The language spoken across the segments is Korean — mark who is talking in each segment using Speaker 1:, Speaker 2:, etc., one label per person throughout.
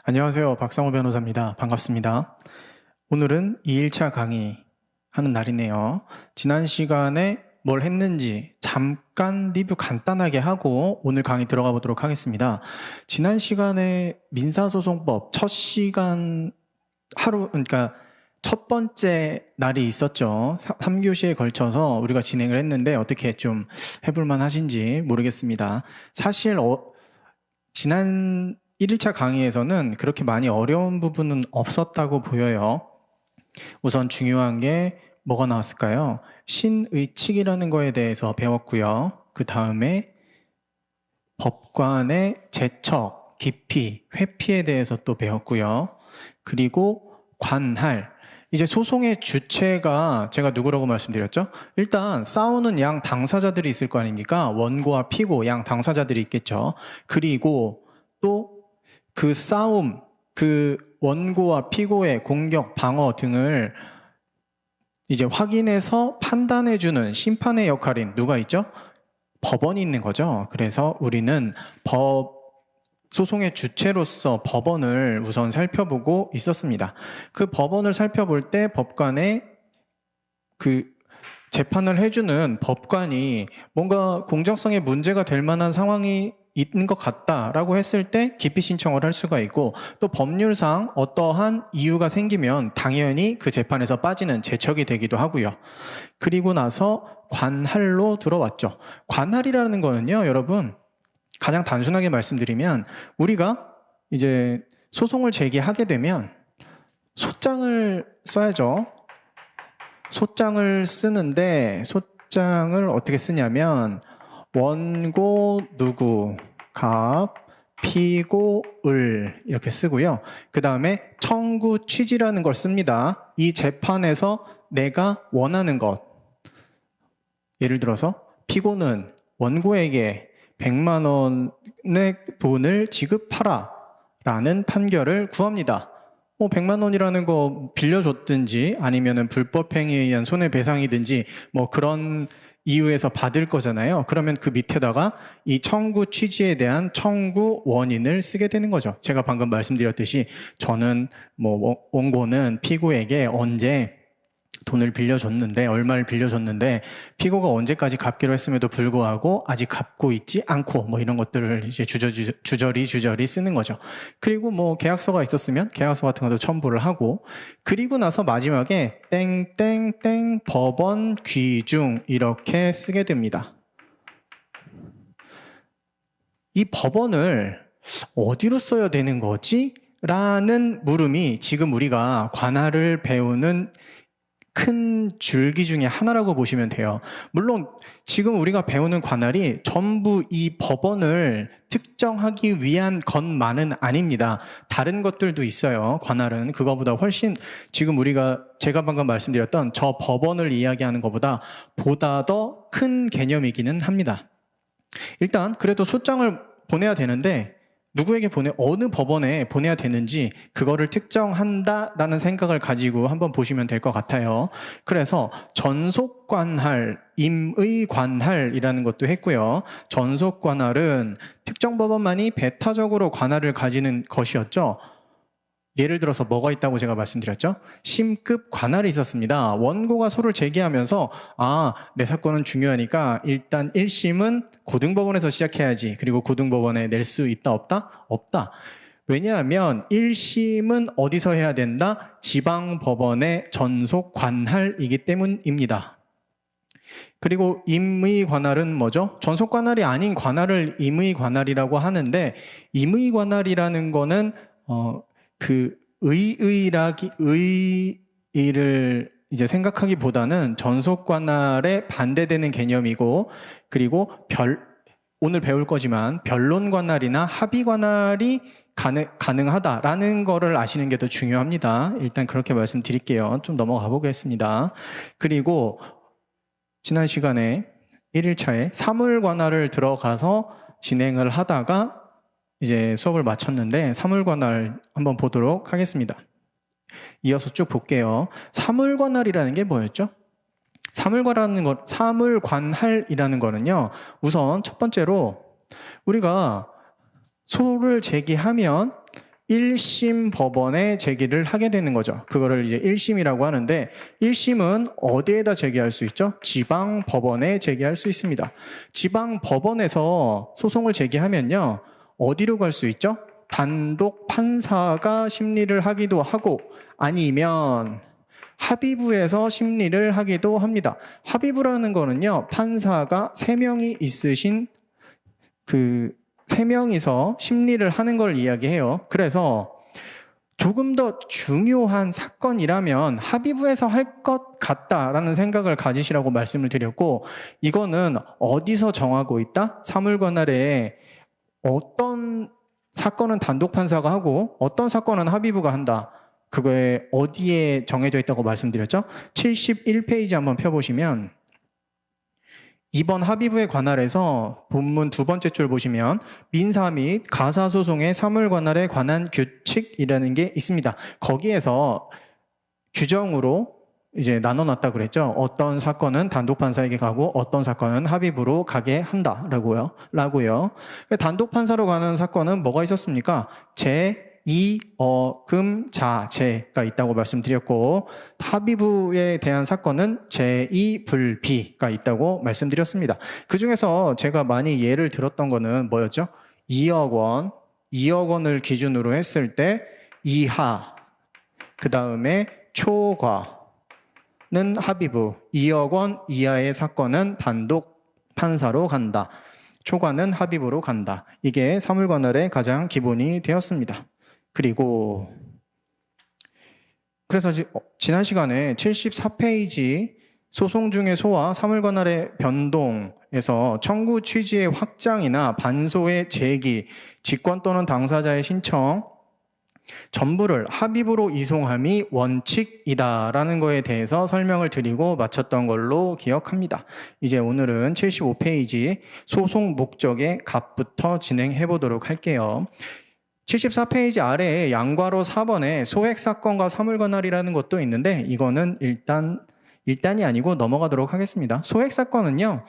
Speaker 1: 안녕하세요. 박상호 변호사입니다. 반갑습니다. 오늘은 2일차 강의 하는 날이네요. 지난 시간에 뭘 했는지 잠깐 리뷰 간단하게 하고 오늘 강의 들어가 보도록 하겠습니다. 지난 시간에 민사소송법 첫 시간 그러니까 첫 번째 날이 있었죠. 3교시에 걸쳐서 우리가 진행을 했는데 어떻게 좀 해볼만 하신지 모르겠습니다. 사실 지난 1일차 강의에서는 그렇게 많이 어려운 부분은 없었다고 보여요. 우선 중요한 게 뭐가 나왔을까요? 신의칙이라는 거에 대해서 배웠고요. 그 다음에 법관의 제척, 기피, 회피에 대해서 또 배웠고요. 그리고 관할, 이제 소송의 주체가 제가 누구라고 말씀드렸죠? 일단 싸우는 양 당사자들이 있을 거 아닙니까? 원고와 피고 양 당사자들이 있겠죠. 그리고 또 그 싸움, 그 원고와 피고의 공격, 방어 등을 이제 확인해서 판단해주는 심판의 역할인 누가 있죠? 법원이 있는 거죠. 그래서 우리는 소송의 주체로서 법원을 우선 살펴보고 있었습니다. 그 법원을 살펴볼 때 법관의 그 재판을 해주는 법관이 뭔가 공정성에 문제가 될 만한 상황이 있는 것 같다라고 했을 때 기피 신청을 할 수가 있고, 또 법률상 어떠한 이유가 생기면 당연히 그 재판에서 빠지는 제척이 되기도 하고요. 그리고 나서 관할로 들어왔죠. 관할이라는 거는요, 여러분, 가장 단순하게 말씀드리면 우리가 이제 소송을 제기하게 되면 소장을 써야죠. 소장을 쓰는데 소장을 어떻게 쓰냐면 원고 누구, 갑, 피고, 을 이렇게 쓰고요. 그 다음에 청구 취지라는 걸 씁니다. 이 재판에서 내가 원하는 것, 예를 들어서 피고는 원고에게 100만 원의 돈을 지급하라 라는 판결을 구합니다. 100만 원이라는 거 빌려줬든지 아니면은 불법행위에 의한 손해배상이든지 뭐 그런 이유에서 받을 거잖아요. 그러면 그 밑에다가 이 청구 취지에 대한 청구 원인을 쓰게 되는 거죠. 제가 방금 말씀드렸듯이 저는 원고는 피고에게 언제 돈을 빌려줬는데, 얼마를 빌려줬는데 피고가 언제까지 갚기로 했음에도 불구하고 아직 갚고 있지 않고 뭐 이런 것들을 이제 주저리 쓰는 거죠. 그리고 뭐 계약서가 있었으면 계약서 같은 것도 첨부를 하고, 그리고 나서 마지막에 땡땡땡 법원 귀중 이렇게 쓰게 됩니다. 이 법원을 어디로 써야 되는 거지? 라는 물음이 지금 우리가 관할을 배우는 큰 줄기 중에 하나라고 보시면 돼요. 물론 지금 우리가 배우는 관할이 전부 이 법원을 특정하기 위한 것만은 아닙니다. 다른 것들도 있어요. 관할은 그거보다 훨씬 지금 제가 방금 말씀드렸던 저 법원을 이야기하는 것보다 더 큰 개념이기는 합니다. 일단 그래도 소장을 보내야 되는데 누구에게 어느 법원에 보내야 되는지 그거를 특정한다라는 생각을 가지고 한번 보시면 될 것 같아요. 그래서 전속관할, 임의관할이라는 것도 했고요. 전속관할은 특정 법원만이 배타적으로 관할을 가지는 것이었죠. 예를 들어서 뭐가 있다고 제가 말씀드렸죠? 심급 관할이 있었습니다. 원고가 소를 제기하면서 내 사건은 중요하니까 일단 1심은 고등법원에서 시작해야지. 그리고 고등법원에 낼 수 있다 없다? 없다. 왜냐하면 1심은 어디서 해야 된다? 지방법원의 전속 관할이기 때문입니다. 그리고 임의관할은 뭐죠? 전속 관할이 아닌 관할을 임의관할이라고 하는데, 임의관할이라는 거는 그 의의를 이제 생각하기보다는 전속관할에 반대되는 개념이고, 그리고 오늘 배울 거지만 변론관할이나 합의관할이 가능하다라는 거를 아시는 게 더 중요합니다. 일단 그렇게 말씀드릴게요. 좀 넘어가 보겠습니다. 그리고 지난 시간에 1일차에 사물관할을 들어가서 진행을 하다가 이제 수업을 마쳤는데 사물관할 한번 보도록 하겠습니다. 이어서 쭉 볼게요. 사물관할이라는 게 뭐였죠? 사물관할이라는 거는요, 우선 첫 번째로 우리가 소를 제기하면 1심 법원에 제기를 하게 되는 거죠. 그거를 이제 1심이라고 하는데 1심은 어디에다 제기할 수 있죠? 지방 법원에 제기할 수 있습니다. 지방 법원에서 소송을 제기하면요. 어디로 갈 수 있죠? 단독 판사가 심리를 하기도 하고 아니면 합의부에서 심리를 하기도 합니다. 합의부라는 거는요. 판사가 3명이 있으신 그 3명이서 심리를 하는 걸 이야기해요. 그래서 조금 더 중요한 사건이라면 합의부에서 할 것 같다라는 생각을 가지시라고 말씀을 드렸고 이거는 어디서 정하고 있다? 사물관할에 어떤 사건은 단독 판사가 하고 어떤 사건은 합의부가 한다. 그거에 어디에 정해져 있다고 말씀드렸죠? 71페이지 한번 펴보시면 2번 합의부에 관할해서 본문 2번째 줄 보시면 민사 및 가사소송의 사물관할에 관한 규칙이라는 게 있습니다. 거기에서 규정으로 이제 나눠놨다 그랬죠. 어떤 사건은 단독 판사에게 가고 어떤 사건은 합의부로 가게 한다라고요. 단독 판사로 가는 사건은 뭐가 있었습니까? 제2어금자제가 있다고 말씀드렸고 합의부에 대한 사건은 제2불비가 있다고 말씀드렸습니다. 그중에서 제가 많이 예를 들었던 거는 뭐였죠? 2억 원을 기준으로 했을 때 이하, 그 다음에 초과는 합의부, 2억 원 이하의 사건은 단독 판사로 간다. 초과는 합의부로 간다. 이게 사물관할의 가장 기본이 되었습니다. 그래서 지난 시간에 74페이지 소송 중의 소와 사물관할의 변동에서 청구 취지의 확장이나 반소의 제기, 직권 또는 당사자의 신청 전부를 합의부로 이송함이 원칙이다라는 거에 대해서 설명을 드리고 마쳤던 걸로 기억합니다. 이제 오늘은 75페이지 소송 목적의 값부터 진행해 보도록 할게요. 74페이지 아래에 양괄호 4번에 소액사건과 사물관할이라는 것도 있는데 이거는 일단이 아니고 넘어가도록 하겠습니다. 소액사건은요.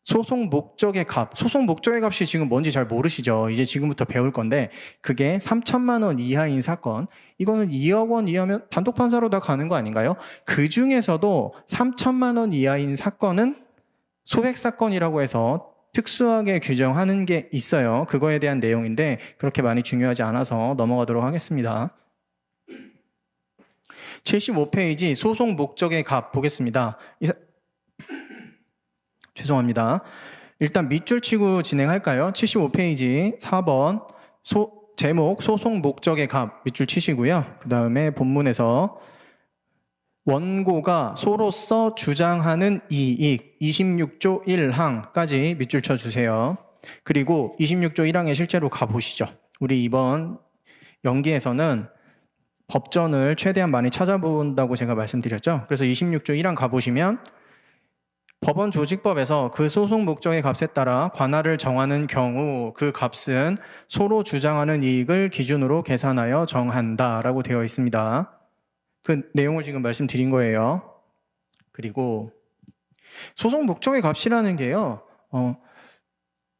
Speaker 1: 소송 목적의 값, 소송 목적의 값이 지금 뭔지 잘 모르시죠? 이제 지금부터 배울 건데 그게 3천만 원 이하인 사건, 이거는 2억 원 이하면 단독 판사로 다 가는 거 아닌가요? 그 중에서도 3천만 원 이하인 사건은 소액사건이라고 해서 특수하게 규정하는 게 있어요. 그거에 대한 내용인데 그렇게 많이 중요하지 않아서 넘어가도록 하겠습니다. 75페이지 소송 목적의 값 보겠습니다. 죄송합니다. 일단 밑줄 치고 진행할까요? 75페이지 4번 제목 소송 목적의 값 밑줄 치시고요. 그 다음에 본문에서 원고가 소로서 주장하는 이익 26조 1항까지 밑줄 쳐주세요. 그리고 26조 1항에 실제로 가보시죠. 우리 이번 연기에서는 법전을 최대한 많이 찾아본다고 제가 말씀드렸죠. 그래서 26조 1항 가보시면 법원 조직법에서 그 소송 목적의 값에 따라 관할을 정하는 경우 그 값은 소로 주장하는 이익을 기준으로 계산하여 정한다라고 되어 있습니다. 그 내용을 지금 말씀드린 거예요. 그리고 소송 목적의 값이라는 게요.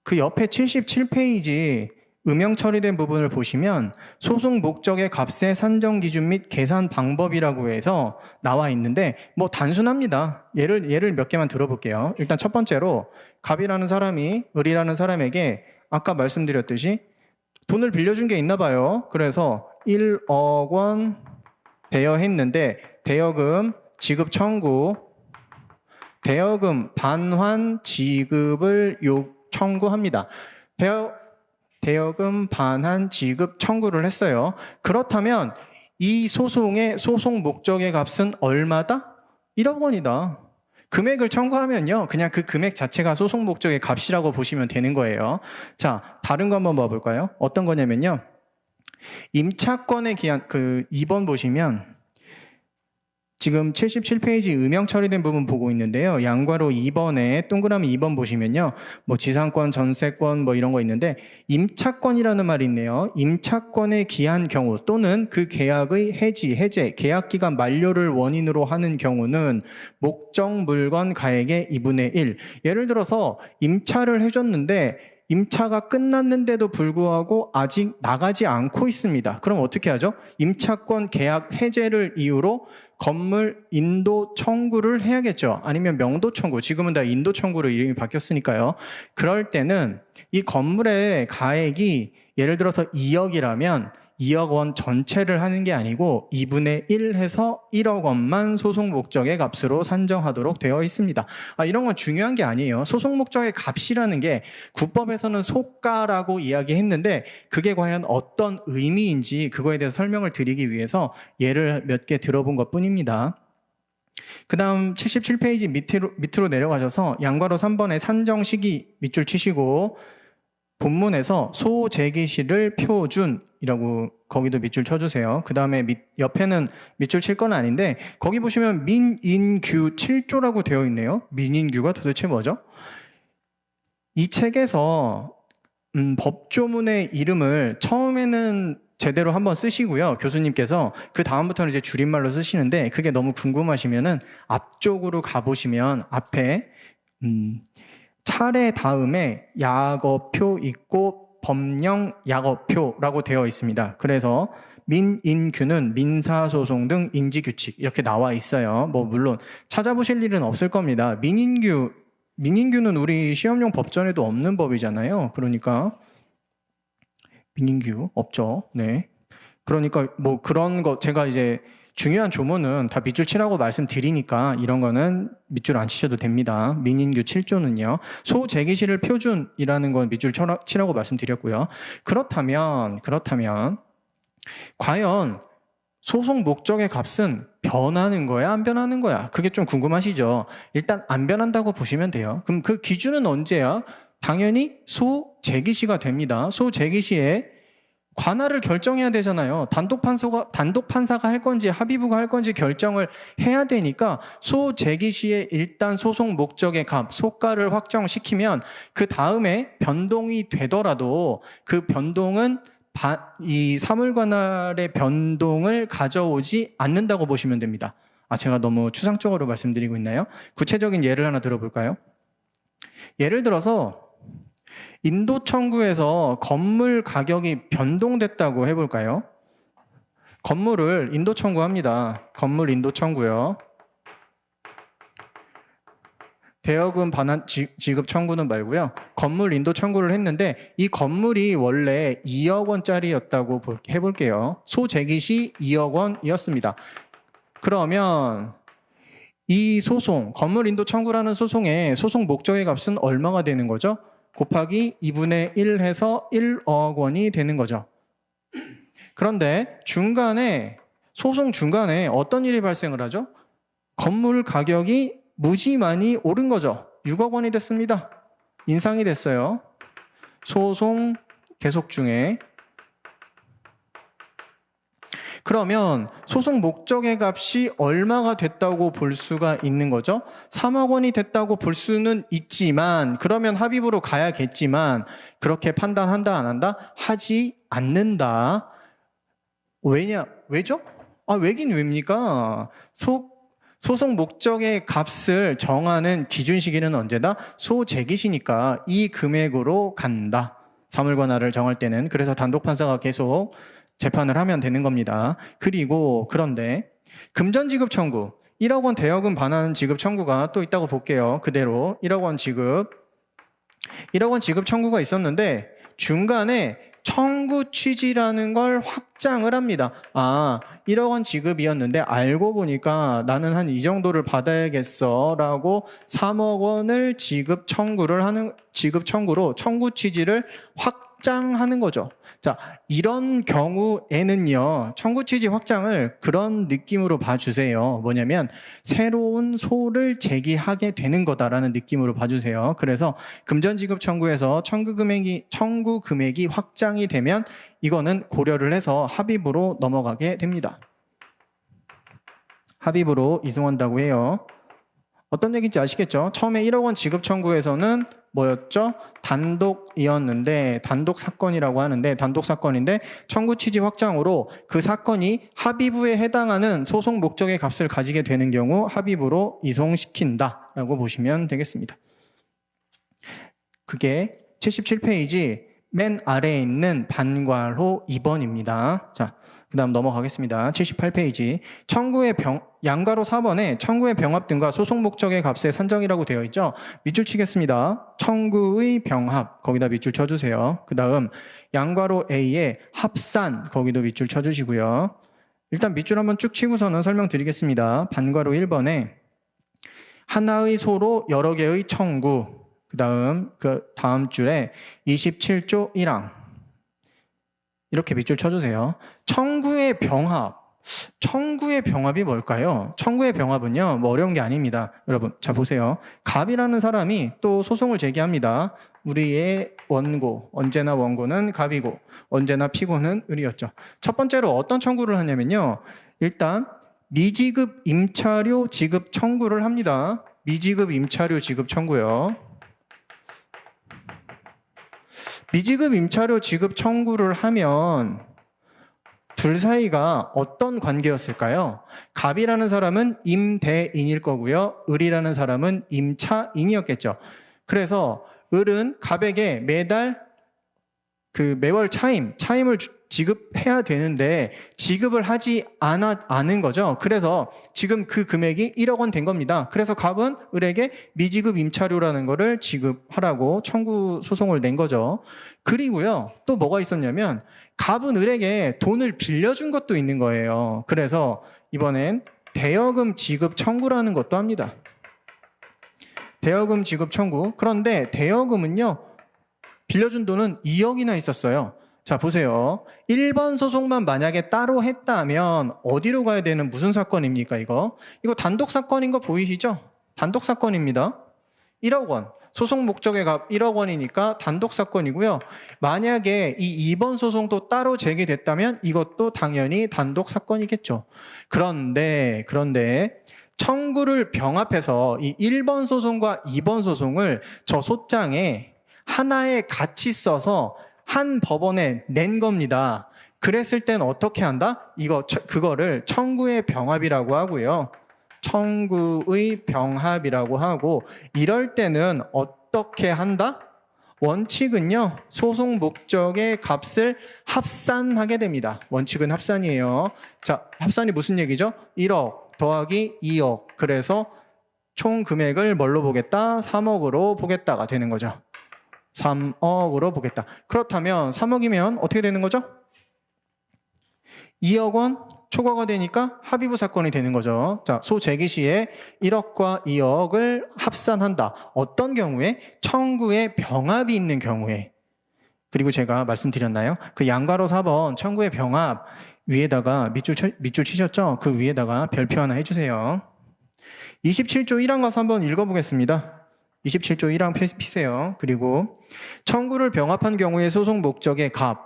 Speaker 1: 그 옆에 77페이지 음영 처리된 부분을 보시면 소송 목적의 값의 산정 기준 및 계산 방법이라고 해서 나와 있는데 뭐 단순합니다. 예를 몇 개만 들어볼게요. 일단 첫 번째로 갑이라는 사람이 을이라는 사람에게 아까 말씀드렸듯이 돈을 빌려준 게 있나 봐요. 그래서 1억 원 대여했는데 대여금 지급 청구, 대여금 반환 지급을 청구합니다. 대여금 반환 지급 청구를 했어요. 그렇다면 이 소송의 소송 목적의 값은 얼마다? 1억 원이다. 금액을 청구하면요. 그냥 그 금액 자체가 소송 목적의 값이라고 보시면 되는 거예요. 자, 다른 거 한번 봐볼까요? 어떤 거냐면요. 임차권에 기한 2번 보시면 지금 77페이지 음영 처리된 부분 보고 있는데요. 양괄호 2번에 동그라미 2번 보시면요. 뭐 지상권, 전세권 뭐 이런 거 있는데 임차권이라는 말이 있네요. 임차권에 기한 경우 또는 그 계약의 해제, 계약 기간 만료를 원인으로 하는 경우는 목적 물건 가액의 2분의 1. 예를 들어서 임차를 해줬는데 임차가 끝났는데도 불구하고 아직 나가지 않고 있습니다. 그럼 어떻게 하죠? 임차권 계약 해제를 이유로 건물 인도 청구를 해야겠죠. 아니면 명도 청구. 지금은 다 인도 청구로 이름이 바뀌었으니까요. 그럴 때는 이 건물의 가액이 예를 들어서 2억이라면 2억 원 전체를 하는 게 아니고 2분의 1 해서 1억 원만 소송 목적의 값으로 산정하도록 되어 있습니다. 이런 건 중요한 게 아니에요. 소송 목적의 값이라는 게 국법에서는 소가라고 이야기했는데 그게 과연 어떤 의미인지 그거에 대해서 설명을 드리기 위해서 예를 몇 개 들어본 것 뿐입니다. 그 다음 77페이지 밑으로 내려가셔서 양괄호 3번의 산정 시기 밑줄 치시고 본문에서 소재기시를 표준이라고 거기도 밑줄 쳐주세요. 그 다음에 옆에는 밑줄 칠 건 아닌데 거기 보시면 민인규 7조라고 되어 있네요. 민인규가 도대체 뭐죠? 이 책에서 법조문의 이름을 처음에는 제대로 한번 쓰시고요. 교수님께서 그 다음부터는 이제 줄임말로 쓰시는데 그게 너무 궁금하시면은 앞쪽으로 가보시면 앞에 차례 다음에 약어표 있고 법령 약어표라고 되어 있습니다. 그래서 민인규는 민사소송 등 인지규칙 이렇게 나와 있어요. 뭐 물론 찾아보실 일은 없을 겁니다. 민인규는 우리 시험용 법전에도 없는 법이잖아요. 그러니까 민인규 없죠. 네. 그러니까 뭐 그런 거 제가 이제 중요한 조문은 다 밑줄 치라고 말씀드리니까 이런 거는 밑줄 안 치셔도 됩니다. 민인규 7조는요. 소재기시를 표준이라는 건 밑줄 치라고 말씀드렸고요. 그렇다면 과연 소송 목적의 값은 변하는 거야? 안 변하는 거야? 그게 좀 궁금하시죠? 일단 안 변한다고 보시면 돼요. 그럼 그 기준은 언제야? 당연히 소재기시가 됩니다. 소재기시에 관할을 결정해야 되잖아요. 단독 판사가 할 건지 합의부가 할 건지 결정을 해야 되니까 소재기 시에 일단 소송 목적의 값, 소가를 확정시키면 그 다음에 변동이 되더라도 그 변동은 이 사물관할의 변동을 가져오지 않는다고 보시면 됩니다. 제가 너무 추상적으로 말씀드리고 있나요? 구체적인 예를 하나 들어볼까요? 예를 들어서 인도 청구에서 건물 가격이 변동됐다고 해볼까요? 건물을 인도 청구합니다. 건물 인도 청구요. 대여금 반환 지급 청구는 말고요. 건물 인도 청구를 했는데 이 건물이 원래 2억 원짜리였다고 해볼게요. 소재기 시 2억 원이었습니다. 그러면 이 소송, 건물 인도 청구라는 소송의 소송 목적의 값은 얼마가 되는 거죠? 곱하기 2분의 1 해서 1억 원이 되는 거죠. 그런데 소송 중간에 어떤 일이 발생을 하죠? 건물 가격이 무지 많이 오른 거죠. 6억 원이 됐습니다. 인상이 됐어요. 소송 계속 중에. 그러면 소송 목적의 값이 얼마가 됐다고 볼 수가 있는 거죠? 3억 원이 됐다고 볼 수는 있지만 그러면 합의부로 가야겠지만 그렇게 판단한다 안 한다? 하지 않는다. 왜죠? 왜긴 왜입니까? 소송 목적의 값을 정하는 기준 시기는 언제다? 소재기시니까 이 금액으로 간다. 사물관할을 정할 때는. 그래서 단독 판사가 계속 재판을 하면 되는 겁니다. 그런데 금전지급 청구 1억 원 대여금 반환 지급 청구가 또 있다고 볼게요. 그대로 1억 원 지급 청구가 있었는데 중간에 청구 취지라는 걸 확장을 합니다. 1억 원 지급이었는데 알고 보니까 나는 한 이 정도를 받아야겠어 라고 3억 원을 지급 청구로 청구 취지를 확장하는 거죠. 자, 이런 경우에는요, 청구 취지 확장을 그런 느낌으로 봐주세요. 뭐냐면, 새로운 소를 제기하게 되는 거다라는 느낌으로 봐주세요. 그래서 금전지급 청구에서 청구 금액이 확장이 되면 이거는 고려를 해서 합의부로 넘어가게 됩니다. 합의부로 이송한다고 해요. 어떤 얘기인지 아시겠죠? 처음에 1억 원 지급 청구에서는 뭐였죠? 단독이었는데 단독 사건인데 청구 취지 확장으로 그 사건이 합의부에 해당하는 소송 목적의 값을 가지게 되는 경우 합의부로 이송시킨다라고 보시면 되겠습니다. 그게 77페이지 맨 아래에 있는 반괄호 2번입니다. 자, 그 다음 넘어가겠습니다. 78페이지. 양괄호 4번에 청구의 병합 등과 소송 목적의 값의 산정이라고 되어 있죠. 밑줄 치겠습니다. 청구의 병합, 거기다 밑줄 쳐주세요. 그 다음 양괄호 A의 합산, 거기도 밑줄 쳐주시고요. 일단 밑줄 한번 쭉 치고서는 설명드리겠습니다. 반괄호 1번에 하나의 소로 여러 개의 청구, 그 다음 줄에 27조 1항 이렇게 밑줄 쳐주세요. 청구의 병합이 뭘까요? 청구의 병합은요, 뭐 어려운 게 아닙니다. 여러분, 자 보세요. 갑이라는 사람이 또 소송을 제기합니다. 우리의 원고, 언제나 원고는 갑이고 언제나 피고는 을이었죠. 첫 번째로 어떤 청구를 하냐면요, 일단 미지급 임차료 지급 청구를 합니다. 미지급 임차료 지급 청구요. 미지급 임차료 지급 청구를 하면 둘 사이가 어떤 관계였을까요? 갑이라는 사람은 임대인일 거고요. 을이라는 사람은 임차인이었겠죠. 그래서 을은 갑에게 매월 차임을 지급해야 되는데 지급을 하지 않은 거죠. 그래서 지금 그 금액이 1억 원 된 겁니다. 그래서 갑은 을에게 미지급 임차료라는 거를 지급하라고 청구 소송을 낸 거죠. 그리고요, 또 뭐가 있었냐면 갑은 을에게 돈을 빌려준 것도 있는 거예요. 그래서 이번엔 대여금 지급 청구라는 것도 합니다. 대여금 지급 청구. 그런데 대여금은요, 빌려준 돈은 2억이나 있었어요. 자, 보세요. 1번 소송만 만약에 따로 했다면 어디로 가야 되는 무슨 사건입니까, 이거? 이거 단독 사건인 거 보이시죠? 단독 사건입니다. 1억 원. 소송 목적의 값 1억 원이니까 단독 사건이고요. 만약에 이 2번 소송도 따로 제기됐다면 이것도 당연히 단독 사건이겠죠. 그런데 청구를 병합해서 이 1번 소송과 2번 소송을 저 소장에 하나에 같이 써서 한 법원에 낸 겁니다. 그랬을 땐 어떻게 한다? 그거를 청구의 병합이라고 하고요. 청구의 병합이라고 하고, 이럴 때는 어떻게 한다? 원칙은요, 소송 목적의 값을 합산하게 됩니다. 원칙은 합산이에요. 자, 합산이 무슨 얘기죠? 1억 더하기 2억. 그래서 총 금액을 뭘로 보겠다? 3억으로 보겠다가 되는 거죠. 3억으로 보겠다. 그렇다면 3억이면 어떻게 되는 거죠? 2억 원 초과가 되니까 합의부 사건이 되는 거죠. 자, 소제기 시에 1억과 2억을 합산한다. 어떤 경우에? 청구의 병합이 있는 경우에. 그리고 제가 말씀드렸나요? 그 양괄호 4번 청구의 병합 위에다가 밑줄 치셨죠? 그 위에다가 별표 하나 해주세요. 27조 1항 가서 한번 읽어보겠습니다. 27조 1항 피세요. 그리고 청구를 병합한 경우의 소송 목적의 값.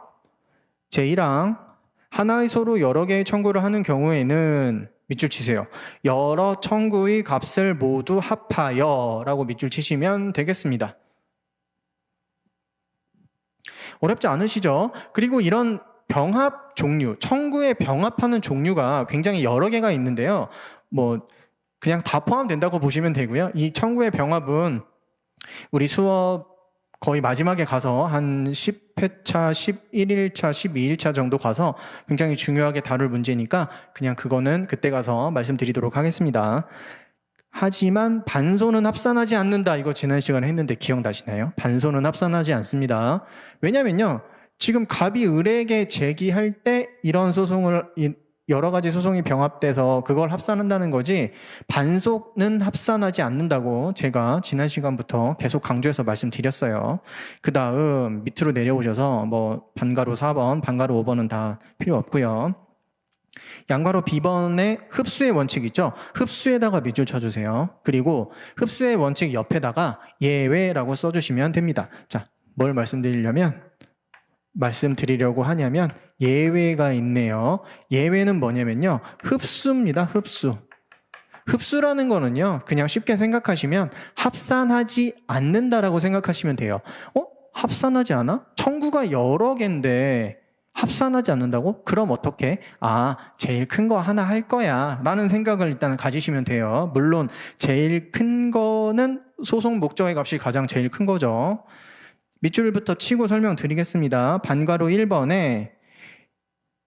Speaker 1: 제1항 하나의 소로 여러 개의 청구를 하는 경우에는 밑줄 치세요. 여러 청구의 값을 모두 합하여 라고 밑줄 치시면 되겠습니다. 어렵지 않으시죠? 그리고 이런 병합 종류, 청구에 병합하는 종류가 굉장히 여러 개가 있는데요. 그냥 다 포함된다고 보시면 되고요. 이 청구의 병합은 우리 수업 거의 마지막에 가서 한 10회차, 11일차, 12일차 정도 가서 굉장히 중요하게 다룰 문제니까 그냥 그거는 그때 가서 말씀드리도록 하겠습니다. 하지만 반소는 합산하지 않는다. 이거 지난 시간에 했는데 기억나시나요? 반소는 합산하지 않습니다. 왜냐면요, 지금 갑이 을에게 제기할 때 이런 소송을 여러 가지 소송이 병합돼서 그걸 합산한다는 거지, 반소는 합산하지 않는다고 제가 지난 시간부터 계속 강조해서 말씀드렸어요. 그 다음 밑으로 내려오셔서 반괄호 4번, 반괄호 5번은 다 필요 없고요. 양괄호 B번의 흡수의 원칙 있죠? 흡수에다가 밑줄 쳐주세요. 그리고 흡수의 원칙 옆에다가 예외라고 써주시면 됩니다. 자, 뭘 말씀드리려고 하냐면 예외가 있네요. 예외는 뭐냐면요, 흡수입니다. 흡수. 흡수라는 거는요, 그냥 쉽게 생각하시면 합산하지 않는다라고 생각하시면 돼요. 합산하지 않아? 청구가 여러 개인데 합산하지 않는다고? 그럼 어떻게? 제일 큰 거 하나 할 거야 라는 생각을 일단 가지시면 돼요. 물론 제일 큰 거는 소송 목적의 값이 가장 제일 큰 거죠. 밑줄부터 치고 설명드리겠습니다. 반가로 1번에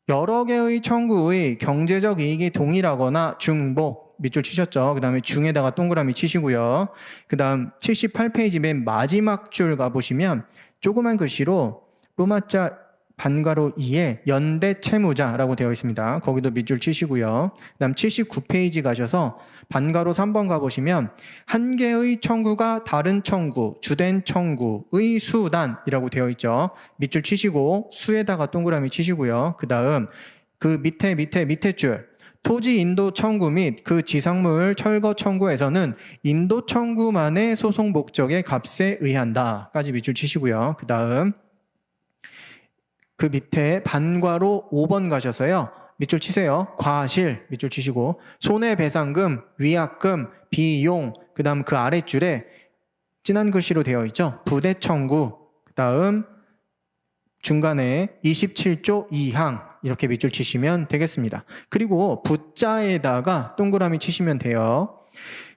Speaker 1: 여러 개의 청구의 경제적 이익이 동일하거나 중복, 밑줄 치셨죠? 그 다음에 중에다가 동그라미 치시고요. 그 다음 78페이지 맨 마지막 줄 가보시면 조그만 글씨로 로마자 반가로 2에 연대 채무자라고 되어 있습니다. 거기도 밑줄 치시고요. 그 다음 79페이지 가셔서 반가로 3번 가보시면 한 개의 청구가 다른 청구, 주된 청구의 수단이라고 되어 있죠. 밑줄 치시고 수에다가 동그라미 치시고요. 그 다음 그 밑에 줄 토지 인도 청구 및 그 지상물 철거 청구에서는 인도 청구만의 소송 목적의 값에 의한다까지 밑줄 치시고요. 그 다음 그 밑에 반과로 5번 가셔서요. 밑줄 치세요. 과실 밑줄 치시고 손해배상금, 위약금, 비용 그 다음 그 아랫줄에 진한 글씨로 되어 있죠. 부대 청구 그 다음 중간에 27조 2항 이렇게 밑줄 치시면 되겠습니다. 그리고 부자에다가 동그라미 치시면 돼요.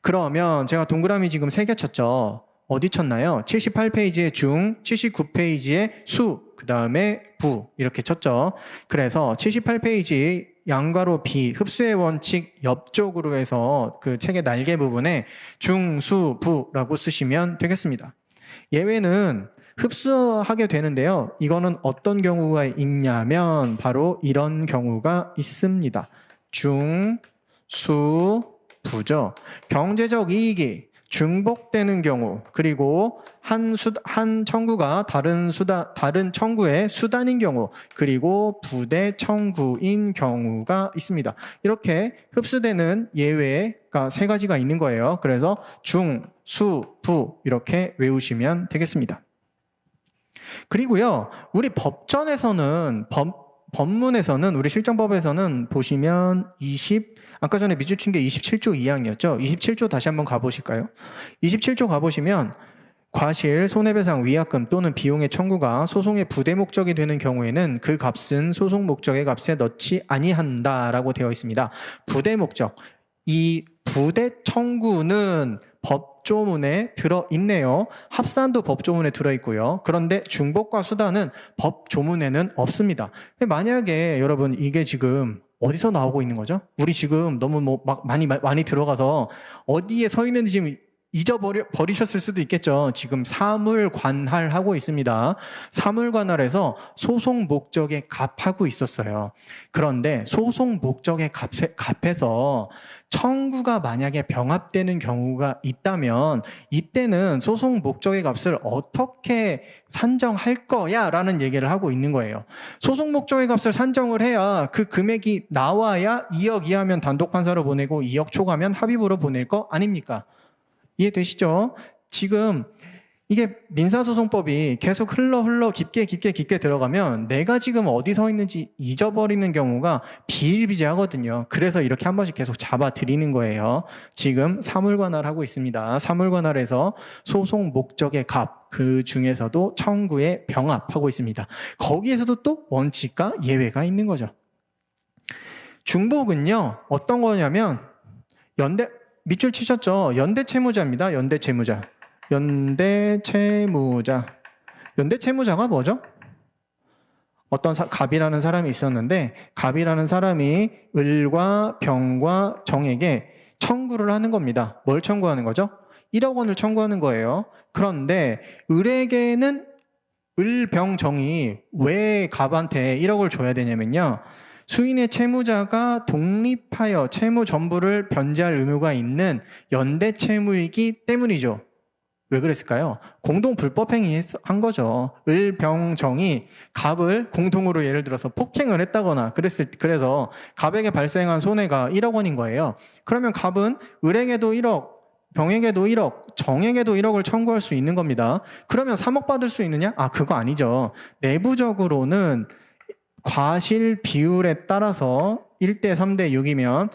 Speaker 1: 그러면 제가 동그라미 지금 3개 쳤죠. 어디 쳤나요? 78페이지에 중, 79페이지에 수, 그 다음에 부 이렇게 쳤죠. 그래서 78페이지 양가로 비 흡수의 원칙 옆쪽으로 해서 그 책의 날개 부분에 중, 수, 부라고 쓰시면 되겠습니다. 예외는 흡수하게 되는데요. 이거는 어떤 경우가 있냐면 바로 이런 경우가 있습니다. 중, 수, 부죠. 경제적 이익이 중복되는 경우 그리고 한 청구가 다른 청구의 수단인 경우 그리고 부대 청구인 경우가 있습니다. 이렇게 흡수되는 예외가 3가지가 있는 거예요. 그래서 중, 수, 부 이렇게 외우시면 되겠습니다. 그리고요, 우리 법전에서는 법문에서는 우리 실정법에서는 보시면 아까 전에 밑줄 친 게 27조 2항이었죠. 27조 다시 한번 가보실까요? 27조 가보시면 과실, 손해배상, 위약금 또는 비용의 청구가 소송의 부대 목적이 되는 경우에는 그 값은 소송 목적의 값에 넣지 아니한다라고 되어 있습니다. 부대 목적. 이 부대 청구는 법조문에 들어있네요. 합산도 법조문에 들어있고요. 그런데 중복과 수단은 법조문에는 없습니다. 만약에 여러분 이게 지금 어디서 나오고 있는 거죠? 우리 지금 너무 많이 들어가서 어디에 서 있는지 지금 버리셨을 수도 있겠죠. 지금 사물관할하고 있습니다. 사물관할에서 소송 목적의 값하고 있었어요. 그런데 소송 목적의 값에서 청구가 만약에 병합되는 경우가 있다면 이때는 소송 목적의 값을 어떻게 산정할 거야? 라는 얘기를 하고 있는 거예요. 소송 목적의 값을 산정을 해야 그 금액이 나와야 2억 이하면 단독 판사로 보내고 2억 초과면 합의부로 보낼 거 아닙니까? 이해되시죠? 지금 이게 민사소송법이 계속 흘러 깊게 들어가면 내가 지금 어디 서 있는지 잊어버리는 경우가 비일비재하거든요. 그래서 이렇게 한 번씩 계속 잡아드리는 거예요. 지금 사물관할 하고 있습니다. 사물관할에서 소송 목적의 값, 그 중에서도 청구의 병합하고 있습니다. 거기에서도 또 원칙과 예외가 있는 거죠. 중복은요, 어떤 거냐면 밑줄 치셨죠? 연대채무자입니다. 연대채무자가 뭐죠? 어떤 갑이라는 사람이 있었는데 갑이라는 사람이 을과 병과 정에게 청구를 하는 겁니다. 뭘 청구하는 거죠? 1억 원을 청구하는 거예요. 그런데 을에게는 을, 병, 정이 왜 갑한테 1억을 줘야 되냐면요. 수인의 채무자가 독립하여 채무 전부를 변제할 의무가 있는 연대 채무이기 때문이죠. 왜 그랬을까요? 공동 불법행위 한 거죠. 을, 병, 정이 갑을 공동으로 예를 들어서 폭행을 했다거나 그래서 갑에게 발생한 손해가 1억 원인 거예요. 그러면 갑은 을에게도 1억, 병에게도 1억, 정에게도 1억을 청구할 수 있는 겁니다. 그러면 3억 받을 수 있느냐? 그거 아니죠. 내부적으로는 과실 비율에 따라서 1대 3대 6이면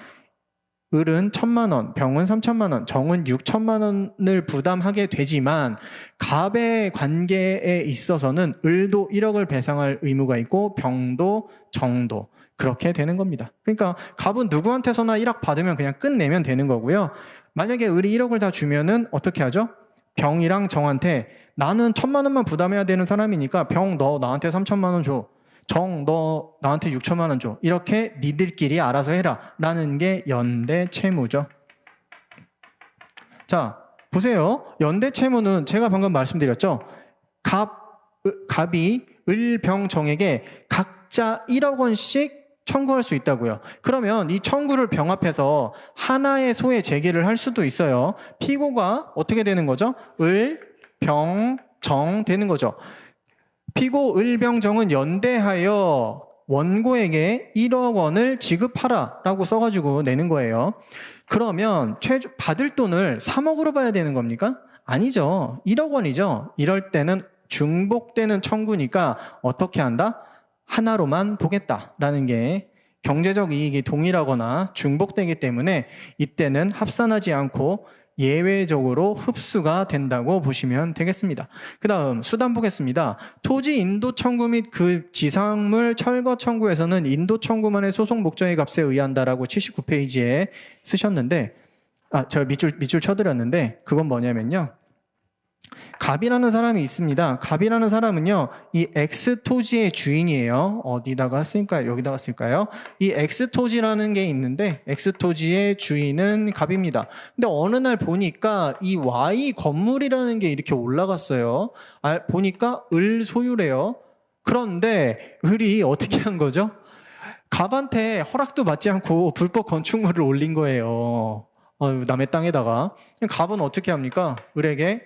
Speaker 1: 을은 1,000만 원, 병은 3,000만 원, 정은 6,000만 원을 부담하게 되지만 갑의 관계에 있어서는 을도 1억을 배상할 의무가 있고 병도 정도 그렇게 되는 겁니다. 그러니까 갑은 누구한테서나 1억 받으면 그냥 끝내면 되는 거고요. 만약에 을이 1억을 다 주면은 어떻게 하죠? 병이랑 정한테 나는 1,000만 원만 부담해야 되는 사람이니까 병 너 나한테 3,000만 원 줘. 정 너 나한테 6,000만 원 줘. 이렇게 니들끼리 알아서 해라 라는 게 연대 채무죠. 자, 보세요. 연대 채무는 제가 방금 말씀드렸죠. 갑이 을병정에게 각자 1억 원씩 청구할 수 있다고요. 그러면 이 청구를 병합해서 하나의 소에 제기를 할 수도 있어요. 피고가 어떻게 되는 거죠? 을, 병, 정 되는 거죠. 피고, 을, 병, 정은 연대하여 원고에게 1억 원을 지급하라 라고 써가지고 내는 거예요. 그러면 받을 돈을 3억으로 봐야 되는 겁니까? 아니죠. 1억 원이죠. 이럴 때는 중복되는 청구니까 어떻게 한다? 하나로만 보겠다라는 게 경제적 이익이 동일하거나 중복되기 때문에 이때는 합산하지 않고 예외적으로 흡수가 된다고 보시면 되겠습니다. 그 다음 수단 보겠습니다. 토지 인도 청구 및 그 지상물 철거 청구에서는 인도 청구만의 소송 목적의 값에 의한다라고 79페이지에 쓰셨는데 제가 밑줄 쳐드렸는데 그건 뭐냐면요. 갑이라는 사람이 있습니다. 갑이라는 사람은요, 이 X 토지의 주인이에요. 어디다가 쓸까요? 여기다가 쓸까요? 이 X 토지라는 게 있는데, X 토지의 주인은 갑입니다. 근데 어느 날 보니까 이 Y 건물이라는 게 이렇게 올라갔어요. 보니까 을 소유래요. 그런데 을이 어떻게 한 거죠? 갑한테 허락도 받지 않고 불법 건축물을 올린 거예요. 남의 땅에다가. 갑은 어떻게 합니까? 을에게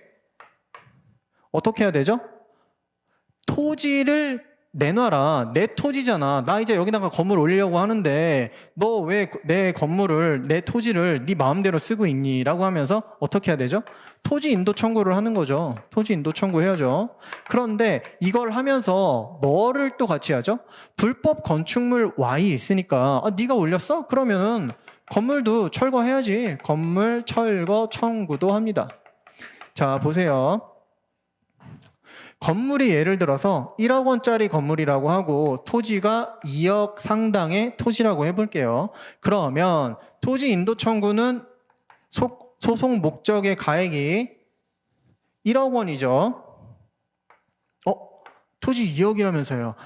Speaker 1: 어떻게 해야 되죠? 토지를 내놔라. 내 토지잖아. 나 이제 여기다가 건물 올리려고 하는데 너 왜 내 건물을, 내 토지를 네 마음대로 쓰고 있니? 라고 하면서 어떻게 해야 되죠? 토지 인도 청구를 하는 거죠. 토지 인도 청구해야죠. 그런데 이걸 하면서 뭐를 또 같이 하죠? 불법 건축물 Y 있으니까 네가 올렸어? 그러면은 건물도 철거해야지. 건물 철거 청구도 합니다. 자, 보세요. 건물이 예를 들어서 1억 원짜리 건물이라고 하고 토지가 2억 상당의 토지라고 해볼게요. 그러면 토지 인도 청구는 소송 목적의 가액이 1억 원이죠. 토지 2억이라면서요.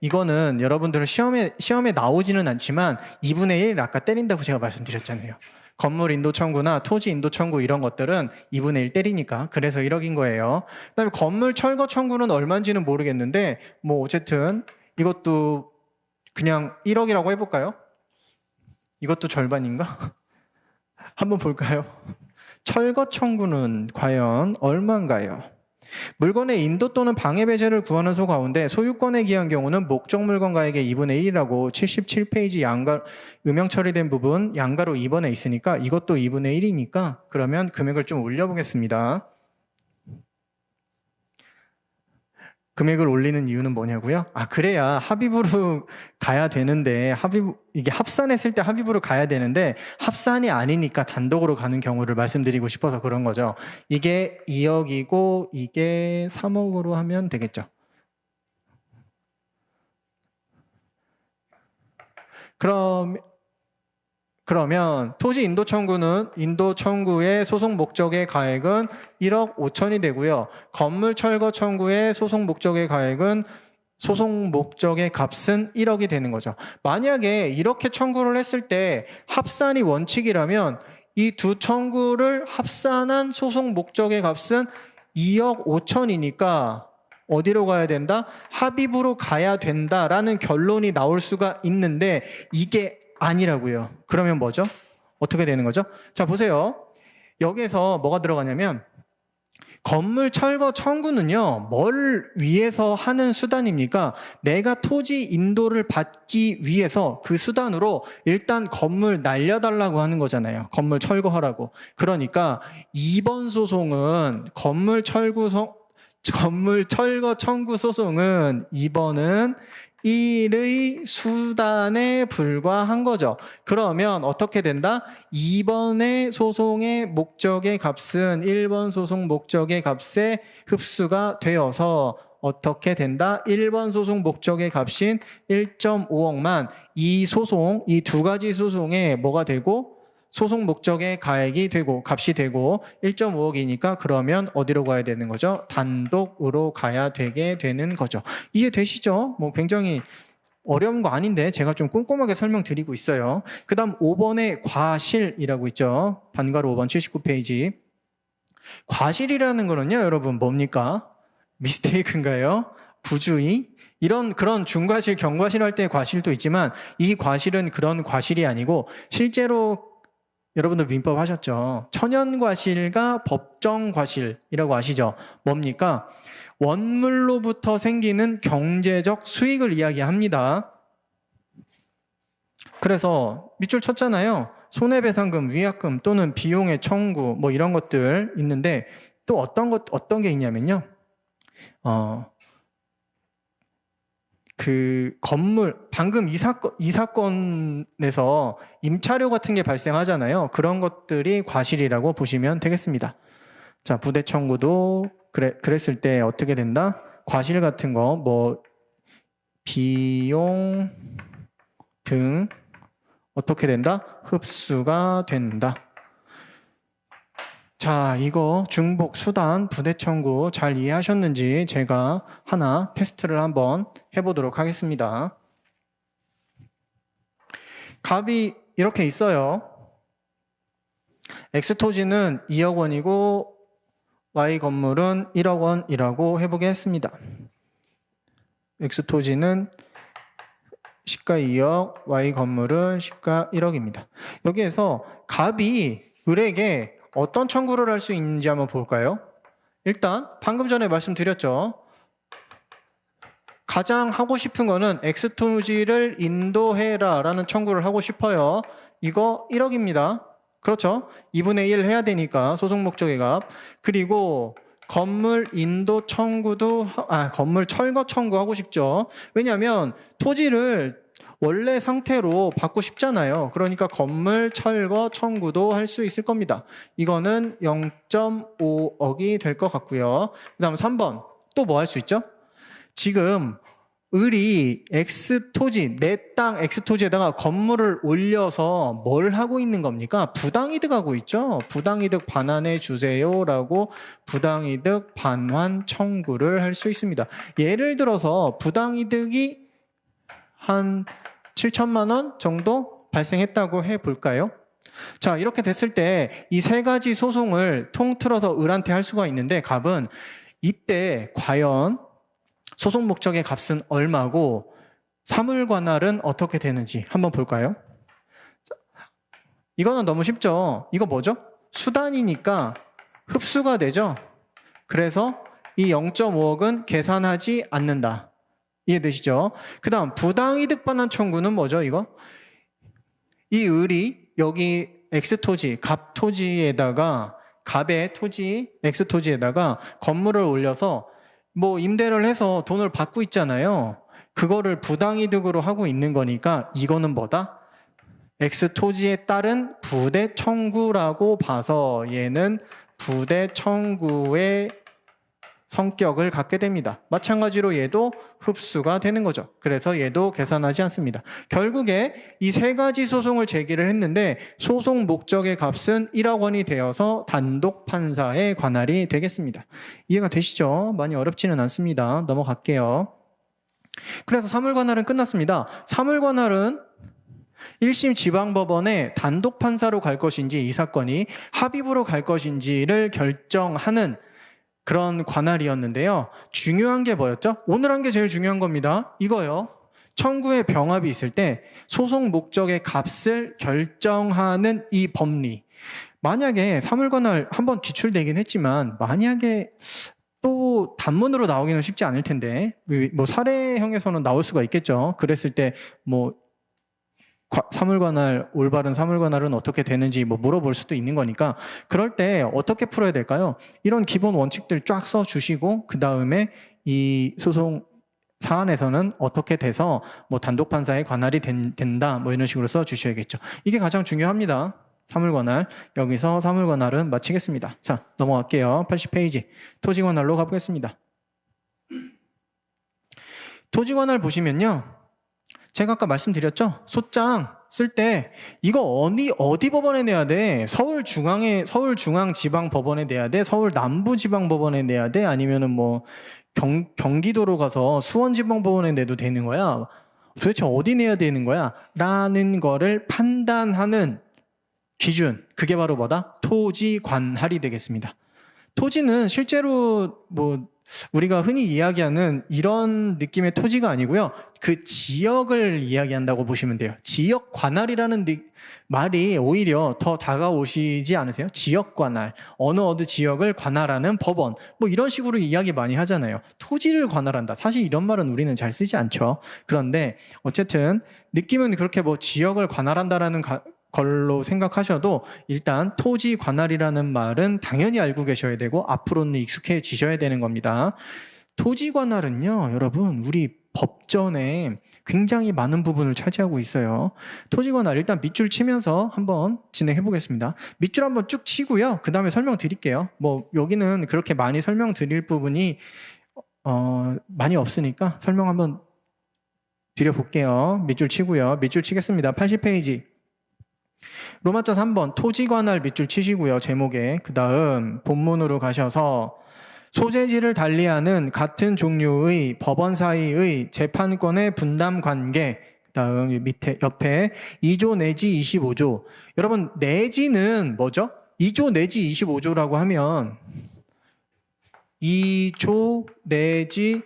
Speaker 1: 이거는 여러분들은 시험에 나오지는 않지만 2분의 1 아까 때린다고 제가 말씀드렸잖아요. 건물 인도 청구나 토지 인도 청구 이런 것들은 2분의 1 때리니까 그래서 1억인 거예요. 그다음에 건물 철거 청구는 얼마인지는 모르겠는데 어쨌든 이것도 그냥 1억이라고 해볼까요? 이것도 절반인가? 한번 볼까요? 철거 청구는 과연 얼마인가요? 물건의 인도 또는 방해 배제를 구하는 소 가운데 소유권에 기한 경우는 목적 물건 가액의 2분의 1이라고 77페이지 음영 처리된 부분 양가로 2번에 있으니까 이것도 2분의 1이니까 그러면 금액을 좀 올려보겠습니다. 금액을 올리는 이유는 뭐냐고요? 그래야 합의부로 가야 되는데 이게 합산했을 때 합의부로 가야 되는데 합산이 아니니까 단독으로 가는 경우를 말씀드리고 싶어서 그런 거죠. 이게 2억이고 이게 3억으로 하면 되겠죠. 그러면 토지 인도 청구의 소송 목적의 가액은 1억 5천이 되고요. 건물 철거 청구의 소송 목적의 가액은 소송 목적의 값은 1억이 되는 거죠. 만약에 이렇게 청구를 했을 때 합산이 원칙이라면 이 두 청구를 합산한 소송 목적의 값은 2억 5천이니까 어디로 가야 된다? 합의부로 가야 된다라는 결론이 나올 수가 있는데 이게 아니라고요. 그러면 뭐죠? 어떻게 되는 거죠? 자, 보세요. 여기에서 뭐가 들어가냐면 건물 철거 청구는요. 뭘 위해서 하는 수단입니까? 내가 토지 인도를 받기 위해서 그 수단으로 일단 건물 날려달라고 하는 거잖아요. 건물 철거하라고. 그러니까 2번 소송은 건물 철거 청구 소송은 2번은 1의 수단에 불과한 거죠. 그러면 어떻게 된다? 2번의 소송의 목적의 값은 1번 소송 목적의 값에 흡수가 되어서 어떻게 된다? 1번 소송 목적의 값인 1.5억만 이 두 가지 소송에 뭐가 되고 소송 목적의 가액이 되고 값이 되고 1.5억이니까 그러면 어디로 가야 되는 거죠? 단독으로 가야 되게 되는 거죠. 이해되시죠? 뭐 굉장히 어려운 거 아닌데 제가 좀 꼼꼼하게 설명드리고 있어요. 그 다음 5번에 과실이라고 있죠. 반가로 5번 79페이지. 과실이라는 거는요, 여러분 뭡니까? 미스테이크인가요? 부주의? 그런 중과실, 경과실 할 때 과실도 있지만 이 과실은 그런 과실이 아니고 실제로 여러분들 민법 하셨죠? 천연과실과 법정과실이라고 아시죠? 뭡니까? 원물로부터 생기는 경제적 수익을 이야기합니다. 그래서 밑줄 쳤잖아요. 손해배상금, 위약금 또는 비용의 청구 뭐 이런 것들 있는데 또 어떤 게 있냐면요. 그 건물, 방금 이 사건에서 임차료 같은 게 발생하잖아요. 그런 것들이 과실이라고 보시면 되겠습니다. 자, 부대 청구도 그랬을 때 어떻게 된다? 과실 같은 거, 뭐 비용 등 어떻게 된다? 흡수가 된다. 자, 이거 중복, 수단, 부대 청구 잘 이해하셨는지 제가 하나 테스트를 한번 해보도록 하겠습니다. 값이 이렇게 있어요. X토지는 2억 원이고 Y 건물은 1억 원이라고 해보겠습니다. X토지는 시가 2억, Y 건물은 시가 1억입니다. 여기에서 값이 을에게 어떤 청구를 할 수 있는지 한번 볼까요? 일단 방금 전에 말씀드렸죠. 가장 하고 싶은 거는 X토지를 인도해라 라는 청구를 하고 싶어요. 이거 1억입니다. 그렇죠? 2분의 1 해야 되니까 소송 목적의 값. 그리고 건물 인도 청구도 건물 철거 청구하고 싶죠. 왜냐하면 토지를 원래 상태로 받고 싶잖아요. 그러니까 건물 철거 청구도 할 수 있을 겁니다. 이거는 0.5억이 될 것 같고요. 그 다음 3번 또 뭐 할 수 있죠? 지금 을이 X토지, 내 땅 X토지에다가 건물을 올려서 뭘 하고 있는 겁니까? 부당이득 하고 있죠. 부당이득 반환해 주세요라고 부당이득 반환 청구를 할 수 있습니다. 예를 들어서 부당이득이 한 7천만 원 정도 발생했다고 해볼까요? 자, 이렇게 됐을 때 이 세 가지 소송을 통틀어서 을한테 할 수가 있는데 값은 이때 과연 소송 목적의 값은 얼마고 사물관할은 어떻게 되는지 한번 볼까요? 이거는 너무 쉽죠? 이거 뭐죠? 수단이니까 흡수가 되죠? 그래서 이 0.5억은 계산하지 않는다. 이해되시죠? 그 다음 부당이득 반환 청구는 뭐죠? 이거? 이 을이 여기 X토지, 갑토지에다가 갑의 토지, X토지에다가 건물을 올려서 뭐 임대를 해서 돈을 받고 있잖아요. 그거를 부당이득으로 하고 있는 거니까 이거는 뭐다? X토지에 따른 부대 청구라고 봐서 얘는 부대 청구의 성격을 갖게 됩니다. 마찬가지로 얘도 흡수가 되는 거죠. 그래서 얘도 계산하지 않습니다. 결국에 이 세 가지 소송을 제기를 했는데 소송 목적의 값은 1억 원이 되어서 단독 판사의 관할이 되겠습니다. 이해가 되시죠? 많이 어렵지는 않습니다. 넘어갈게요. 그래서 사물관할은 끝났습니다. 사물관할은 1심 지방법원에 단독 판사로 갈 것인지 이 사건이 합의부로 갈 것인지를 결정하는 그런 관할이었는데요. 중요한 게 뭐였죠? 오늘 한 게 제일 중요한 겁니다. 이거요. 청구의 병합이 있을 때 소송 목적의 값을 결정하는 이 법리. 만약에 사물관할 한번 기출되긴 했지만 만약에 또 단문으로 나오기는 쉽지 않을 텐데 뭐 사례형에서는 나올 수가 있겠죠. 그랬을 때뭐 사물관할, 올바른 사물관할은 어떻게 되는지 뭐 물어볼 수도 있는 거니까 그럴 때 어떻게 풀어야 될까요? 이런 기본 원칙들 쫙 써주시고 그 다음에 이 소송 사안에서는 어떻게 돼서 뭐 단독 판사의 관할이 된다 뭐 이런 식으로 써주셔야겠죠. 이게 가장 중요합니다. 사물관할. 여기서 사물관할은 마치겠습니다. 자, 넘어갈게요. 80페이지. 토지관할로 가보겠습니다. 토지관할 보시면요. 제가 아까 말씀드렸죠? 소장 쓸 때 이거 어디 법원에 내야 돼? 서울중앙지방법원에 내야 돼? 서울 남부지방법원에 내야 돼? 아니면은 뭐 경기도로 가서 수원지방법원에 내도 되는 거야? 도대체 어디 내야 되는 거야? 라는 거를 판단하는 기준, 그게 바로 뭐다? 토지관할이 되겠습니다. 토지는 실제로 뭐 우리가 흔히 이야기하는 이런 느낌의 토지가 아니고요. 그 지역을 이야기한다고 보시면 돼요. 지역 관할이라는 말이 오히려 더 다가오시지 않으세요? 지역 관할, 어느 지역을 관할하는 법원, 뭐 이런 식으로 이야기 많이 하잖아요. 토지를 관할한다. 사실 이런 말은 우리는 잘 쓰지 않죠. 그런데 어쨌든 느낌은 그렇게 뭐 지역을 관할한다라는 걸로 생각하셔도 일단 토지 관할이라는 말은 당연히 알고 계셔야 되고 앞으로는 익숙해지셔야 되는 겁니다. 토지 관할은요, 여러분, 우리 법전에 굉장히 많은 부분을 차지하고 있어요. 토지 관할 일단 밑줄 치면서 한번 진행해 보겠습니다. 밑줄 한번 쭉 치고요. 그 다음에 설명드릴게요. 뭐 여기는 그렇게 많이 설명드릴 부분이 많이 없으니까 설명 한번 드려볼게요. 밑줄 치고요. 밑줄 치겠습니다. 80페이지. 로마자 3번 토지관할 밑줄 치시고요. 제목에 그 다음 본문으로 가셔서 소재지를 달리하는 같은 종류의 법원 사이의 재판권의 분담 관계, 그 다음 밑에 옆에 2조 내지 25조. 여러분 내지는 뭐죠? 2조 내지 25조라고 하면 2조 내지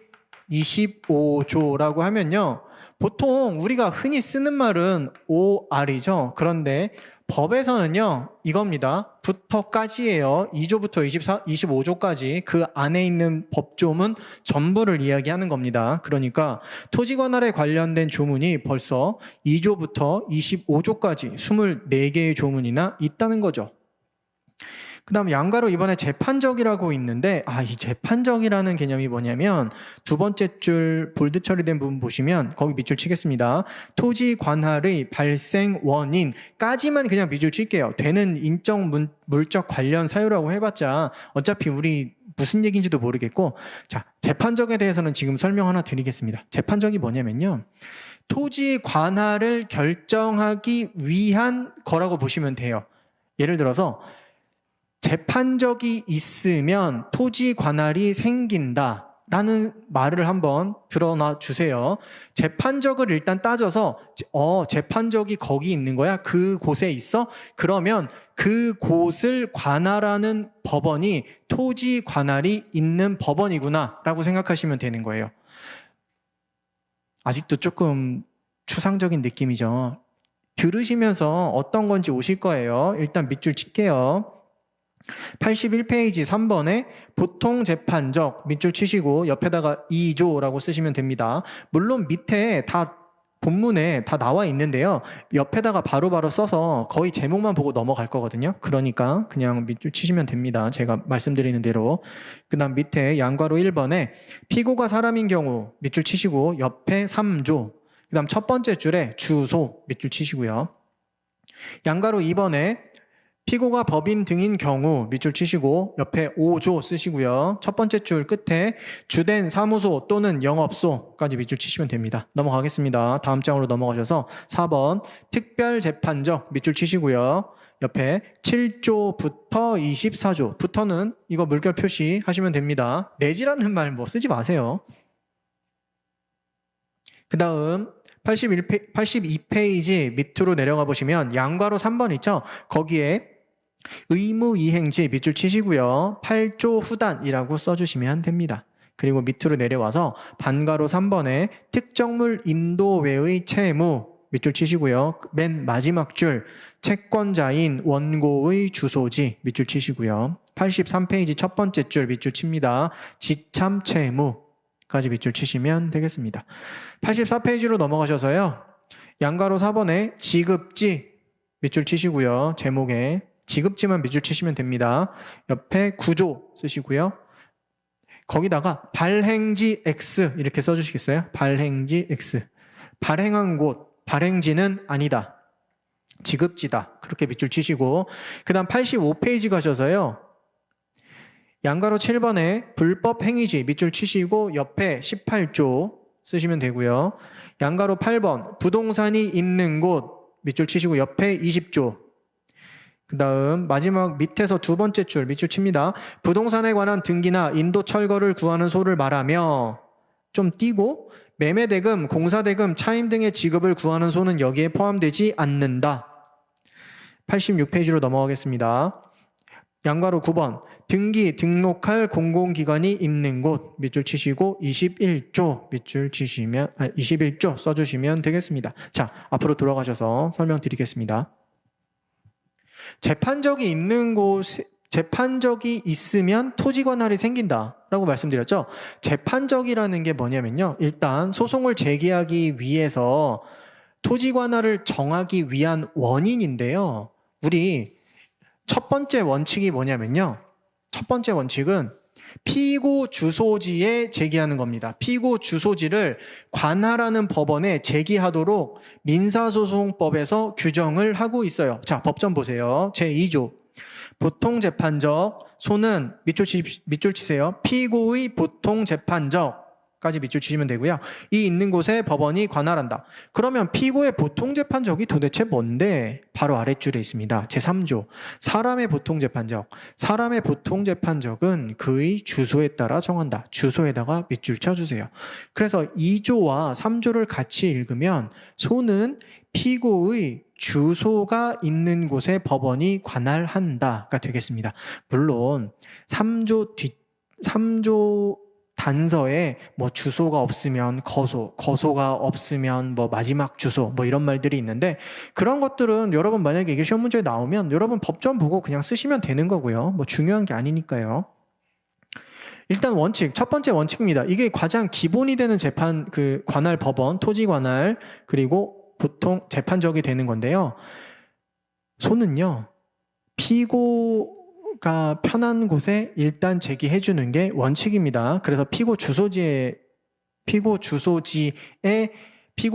Speaker 1: 25조라고 하면요, 보통 우리가 흔히 쓰는 말은 OR이죠. 그런데 법에서는요, 이겁니다. 부터까지예요. 2조부터 25조까지 그 안에 있는 법조문 전부를 이야기하는 겁니다. 그러니까 토지관할에 관련된 조문이 벌써 2조부터 25조까지 24개의 조문이나 있다는 거죠. 그 다음 양가로 이번에 재판적이라고 있는데 이 재판적이라는 개념이 뭐냐면 두 번째 줄 볼드 처리된 부분 보시면 거기 밑줄 치겠습니다. 토지 관할의 발생 원인까지만 그냥 밑줄 칠게요. 되는 인적 물적 관련 사유라고 해봤자 어차피 우리 무슨 얘기인지도 모르겠고, 자, 재판적에 대해서는 지금 설명 하나 드리겠습니다. 재판적이 뭐냐면요, 토지 관할을 결정하기 위한 거라고 보시면 돼요. 예를 들어서 재판적이 있으면 토지 관할이 생긴다 라는 말을 한번 들어놔 주세요. 재판적을 일단 따져서 재판적이 거기 있는 거야? 그곳에 있어? 그러면 그곳을 관할하는 법원이 토지 관할이 있는 법원이구나 라고 생각하시면 되는 거예요. 아직도 조금 추상적인 느낌이죠. 들으시면서 어떤 건지 오실 거예요. 일단 밑줄 칠게요. 81페이지 3번에 보통 재판적 밑줄 치시고 옆에다가 2조라고 쓰시면 됩니다. 물론 밑에 다 본문에 다 나와 있는데요. 옆에다가 바로바로 써서 거의 제목만 보고 넘어갈 거거든요. 그러니까 그냥 밑줄 치시면 됩니다. 제가 말씀드리는 대로. 그 다음 밑에 양괄호 1번에 피고가 사람인 경우 밑줄 치시고 옆에 3조. 그 다음 첫 번째 줄에 주소 밑줄 치시고요. 양괄호 2번에 피고가 법인 등인 경우 밑줄 치시고 옆에 5조 쓰시고요. 첫 번째 줄 끝에 주된 사무소 또는 영업소까지 밑줄 치시면 됩니다. 넘어가겠습니다. 다음 장으로 넘어가셔서 4번 특별재판적 밑줄 치시고요. 옆에 7조부터 24조, 부터는 이거 물결 표시하시면 됩니다. 내지라는 말 뭐 쓰지 마세요. 그 다음 82페이지 밑으로 내려가 보시면 양괄호 3번 있죠? 거기에 의무이행지 밑줄 치시고요. 8조 후단이라고 써주시면 됩니다. 그리고 밑으로 내려와서 반괄호 3번에 특정물 인도 외의 채무 밑줄 치시고요. 맨 마지막 줄 채권자인 원고의 주소지 밑줄 치시고요. 83페이지 첫 번째 줄 밑줄 칩니다. 지참 채무까지 밑줄 치시면 되겠습니다. 84페이지로 넘어가셔서요. 양괄호 4번에 지급지 밑줄 치시고요. 제목에 지급지만 밑줄 치시면 됩니다. 옆에 구조 쓰시고요. 거기다가 발행지 X 이렇게 써주시겠어요? 발행지 X. 발행한 곳, 발행지는 아니다. 지급지다. 그렇게 밑줄 치시고 그 다음 85페이지 가셔서요. 양괄호 7번에 불법 행위지 밑줄 치시고 옆에 18조 쓰시면 되고요. 양가로 8번 부동산이 있는 곳 밑줄 치시고 옆에 20조. 그 다음 마지막 밑에서 두 번째 줄 밑줄 칩니다. 부동산에 관한 등기나 인도 철거를 구하는 소를 말하며 좀 띄고 매매대금, 공사대금, 차임 등의 지급을 구하는 소는 여기에 포함되지 않는다. 86페이지로 넘어가겠습니다. 양가로 9번 등기, 등록할 공공기관이 있는 곳 밑줄 치시고 21조 밑줄 치시면 21조 써주시면 되겠습니다. 자, 앞으로 돌아가셔서 설명드리겠습니다. 재판적이 있는 곳, 재판적이 있으면 토지관할이 생긴다라고 말씀드렸죠. 재판적이라는 게 뭐냐면요. 일단 소송을 제기하기 위해서 토지관할을 정하기 위한 원인인데요. 우리 첫 번째 원칙이 뭐냐면요. 첫 번째 원칙은 피고 주소지에 제기하는 겁니다. 피고 주소지를 관할하는 법원에 제기하도록 민사소송법에서 규정을 하고 있어요. 자, 법전 보세요. 제2조. 보통재판적 소는 밑줄 치세요. 피고의 보통재판적까지 밑줄 치시면 되고요. 이 있는 곳에 법원이 관할한다. 그러면 피고의 보통재판적이 도대체 뭔데? 바로 아랫줄에 있습니다. 제3조. 사람의 보통재판적. 사람의 보통재판적은 그의 주소에 따라 정한다. 주소에다가 밑줄 쳐주세요. 그래서 2조와 3조를 같이 읽으면 소는 피고의 주소가 있는 곳에 법원이 관할한다가 되겠습니다. 물론 3조 단서에 뭐 주소가 없으면 거소가 없으면 뭐 마지막 주소 뭐 이런 말들이 있는데 그런 것들은 여러분 만약에 이게 시험 문제에 나오면 여러분 법전 보고 그냥 쓰시면 되는 거고요. 뭐 중요한 게 아니니까요. 일단 원칙, 첫 번째 원칙입니다. 이게 가장 기본이 되는 재판, 관할 법원, 토지 관할, 그리고 보통 재판적이 되는 건데요. 소는요, 피고가 편한 곳에 일단 제기해 주는 게 원칙입니다. 그래서 피고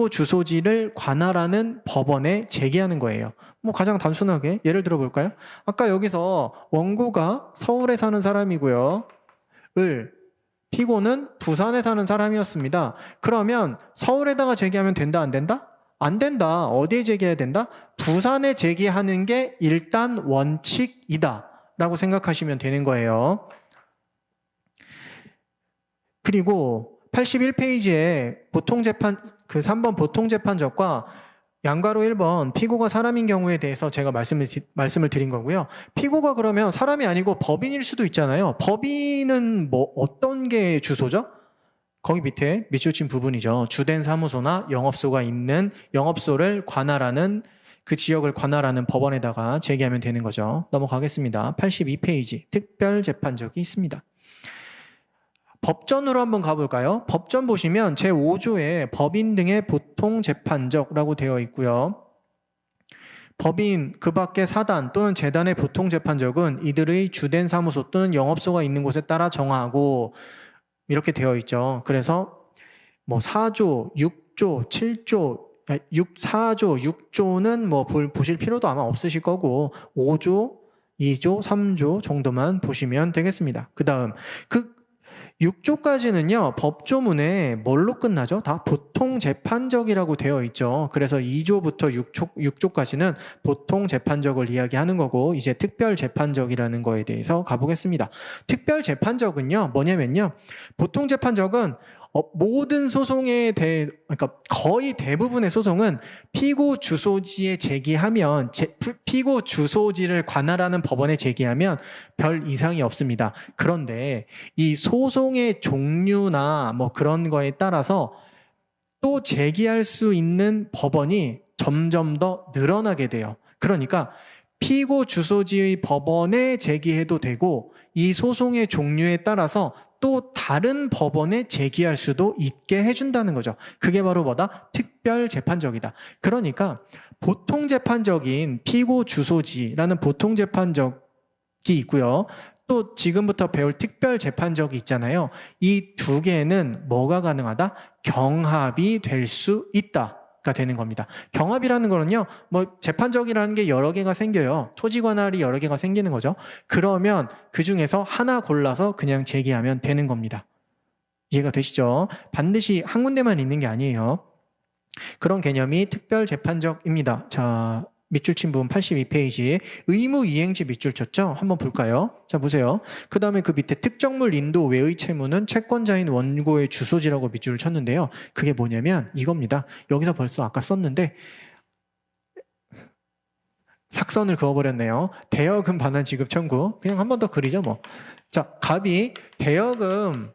Speaker 1: 주소지를 관할하는 법원에 제기하는 거예요. 뭐 가장 단순하게 예를 들어 볼까요? 아까 여기서 원고가 서울에 사는 사람이고요. 피고는 부산에 사는 사람이었습니다. 그러면 서울에다가 제기하면 된다, 안 된다? 안 된다. 어디에 제기해야 된다? 부산에 제기하는 게 일단 원칙이다 라고 생각하시면 되는 거예요. 그리고 81페이지에 3번 보통재판적과 양가로 1번 피고가 사람인 경우에 대해서 제가 말씀을 드린 거고요. 피고가 그러면 사람이 아니고 법인일 수도 있잖아요. 법인은 뭐 어떤 게 주소죠? 거기 밑에 밑줄 친 부분이죠. 주된 사무소나 영업소가 있는 영업소를 관할하는 그 지역을 관할하는 법원에다가 제기하면 되는 거죠. 넘어가겠습니다. 82페이지 특별재판적이 있습니다. 법전으로 한번 가볼까요? 법전 보시면 제5조에 법인 등의 보통재판적이라고 되어 있고요. 법인, 그 밖의 사단 또는 재단의 보통재판적은 이들의 주된 사무소 또는 영업소가 있는 곳에 따라 정하고 이렇게 되어 있죠. 그래서 뭐 4조, 6조, 7조, 4조, 6조는 뭐 보실 필요도 아마 없으실 거고 5조, 2조, 3조 정도만 보시면 되겠습니다. 그 다음 6조까지는요, 법조문에 뭘로 끝나죠? 다 보통재판적이라고 되어 있죠. 그래서 2조부터 6조까지는 보통재판적을 이야기하는 거고, 이제 특별재판적이라는 거에 대해서 가보겠습니다. 특별재판적은요, 뭐냐면요, 보통재판적은 모든 소송에 대해, 그러니까 거의 대부분의 소송은 피고 주소지에 제기하면, 피고 주소지를 관할하는 법원에 제기하면 별 이상이 없습니다. 그런데 이 소송의 종류나 뭐 그런 거에 따라서 또 제기할 수 있는 법원이 점점 더 늘어나게 돼요. 그러니까 피고 주소지의 법원에 제기해도 되고 이 소송의 종류에 따라서 또 다른 법원에 제기할 수도 있게 해준다는 거죠. 그게 바로 뭐다? 특별재판적이다. 그러니까 보통재판적인 피고 주소지라는 보통재판적이 있고요. 또 지금부터 배울 특별재판적이 있잖아요. 이 두 개는 뭐가 가능하다? 경합이 될 수 있다. 가 되는 겁니다. 경합이라는 거는요, 뭐 재판적이라는 게 여러 개가 생겨요. 토지 관할이 여러 개가 생기는 거죠. 그러면 그 중에서 하나 골라서 그냥 제기하면 되는 겁니다. 이해가 되시죠? 반드시 한 군데만 있는 게 아니에요. 그런 개념이 특별재판적입니다. 자, 밑줄 친 부분 82페이지 의무이행지 밑줄 쳤죠? 한번 볼까요? 자, 보세요. 그 다음에 그 밑에 특정물 인도 외의 채무는 채권자인 원고의 주소지라고 밑줄을 쳤는데요. 그게 뭐냐면 이겁니다. 여기서 벌써 아까 썼는데 삭선을 그어버렸네요. 대여금 반환 지급 청구. 그냥 한 번 더 그리죠 뭐. 자, 갑이 대여금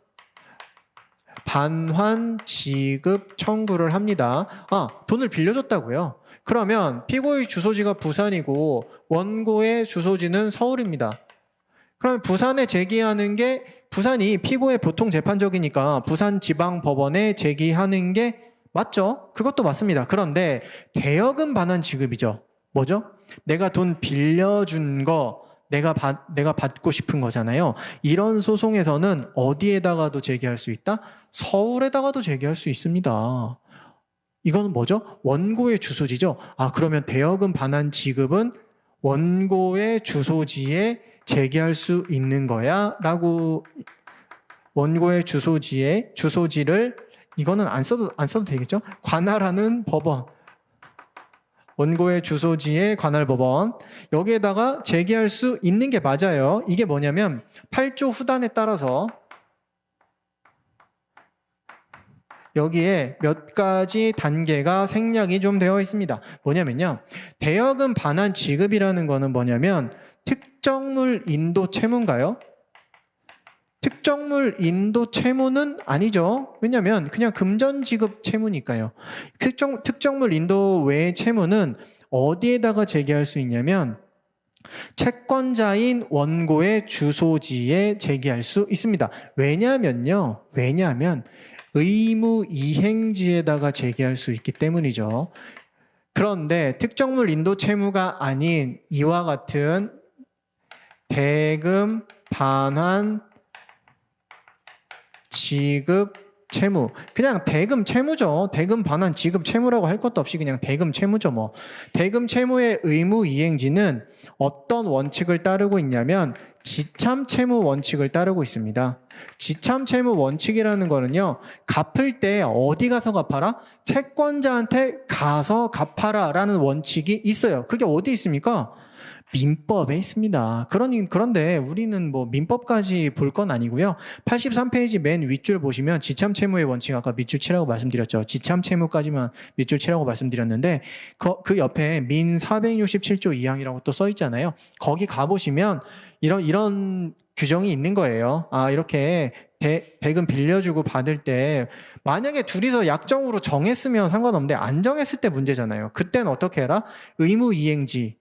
Speaker 1: 반환 지급 청구를 합니다. 아, 돈을 빌려줬다고요? 그러면 피고의 주소지가 부산이고 원고의 주소지는 서울입니다. 그러면 부산에 제기하는 게 부산이 피고의 보통 재판적이니까 부산지방법원에 제기하는 게 맞죠? 그것도 맞습니다. 그런데 대여금 반환 지급이죠. 뭐죠? 내가 돈 빌려준 거 내가 받고 싶은 거잖아요. 이런 소송에서는 어디에다가도 제기할 수 있다? 서울에다가도 제기할 수 있습니다. 이거는 뭐죠? 원고의 주소지죠. 아, 그러면 대여금 반환 지급은 원고의 주소지에 제기할 수 있는 거야? 라고 원고의 주소지를 이거는 안 써도 되겠죠? 관할하는 법원. 원고의 주소지에 관할 법원. 여기에다가 제기할 수 있는 게 맞아요. 이게 뭐냐면 8조 후단에 따라서 여기에 몇 가지 단계가 생략이 좀 되어 있습니다. 뭐냐면요. 대여금 반환 지급이라는 거는 뭐냐면 특정물 인도 채무인가요? 특정물 인도 채무는 아니죠. 왜냐하면 그냥 금전 지급 채무니까요. 특정물 인도 외의 채무는 어디에다가 제기할 수 있냐면 채권자인 원고의 주소지에 제기할 수 있습니다. 왜냐하면 의무 이행지에다가 제기할 수 있기 때문이죠. 그런데 특정물 인도 채무가 아닌 이와 같은 대금 반환 지급 채무, 그냥 대금 채무죠. 대금 반환 지급 채무라고 할 것도 없이 그냥 대금 채무죠 뭐. 대금 채무의 의무 이행지는 어떤 원칙을 따르고 있냐면 지참 채무 원칙을 따르고 있습니다. 지참 채무 원칙이라는 거는요, 갚을 때 어디 가서 갚아라? 채권자한테 가서 갚아라 라는 원칙이 있어요. 그게 어디 있습니까? 민법에 있습니다. 그런데 우리는 뭐 민법까지 볼 건 아니고요. 83페이지 맨 윗줄 보시면 지참 채무의 원칙 아까 밑줄 치라고 말씀드렸죠. 지참 채무까지만 밑줄 치라고 말씀드렸는데 그 옆에 민 467조 2항이라고 또 써 있잖아요. 거기 가보시면 이런 규정이 있는 거예요. 아, 이렇게 대금 빌려주고 받을 때 만약에 둘이서 약정으로 정했으면 상관없는데 안 정했을 때 문제잖아요. 그때는 어떻게 해라? 의무이행지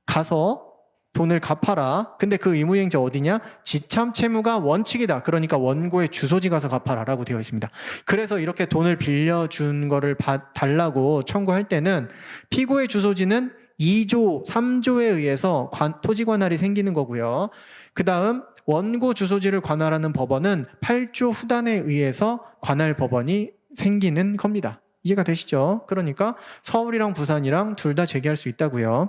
Speaker 1: 가서 돈을 갚아라. 근데 그 의무이행지 어디냐? 지참 채무가 원칙이다. 그러니까 원고의 주소지 가서 갚아라 라고 되어 있습니다. 그래서 이렇게 돈을 빌려준 거를 달라고 청구할 때는 피고의 주소지는 2조, 3조에 의해서 토지 관할이 생기는 거고요. 그 다음 원고 주소지를 관할하는 법원은 8조 후단에 의해서 관할 법원이 생기는 겁니다. 이해가 되시죠? 그러니까 서울이랑 부산이랑 둘 다 제기할 수 있다고요.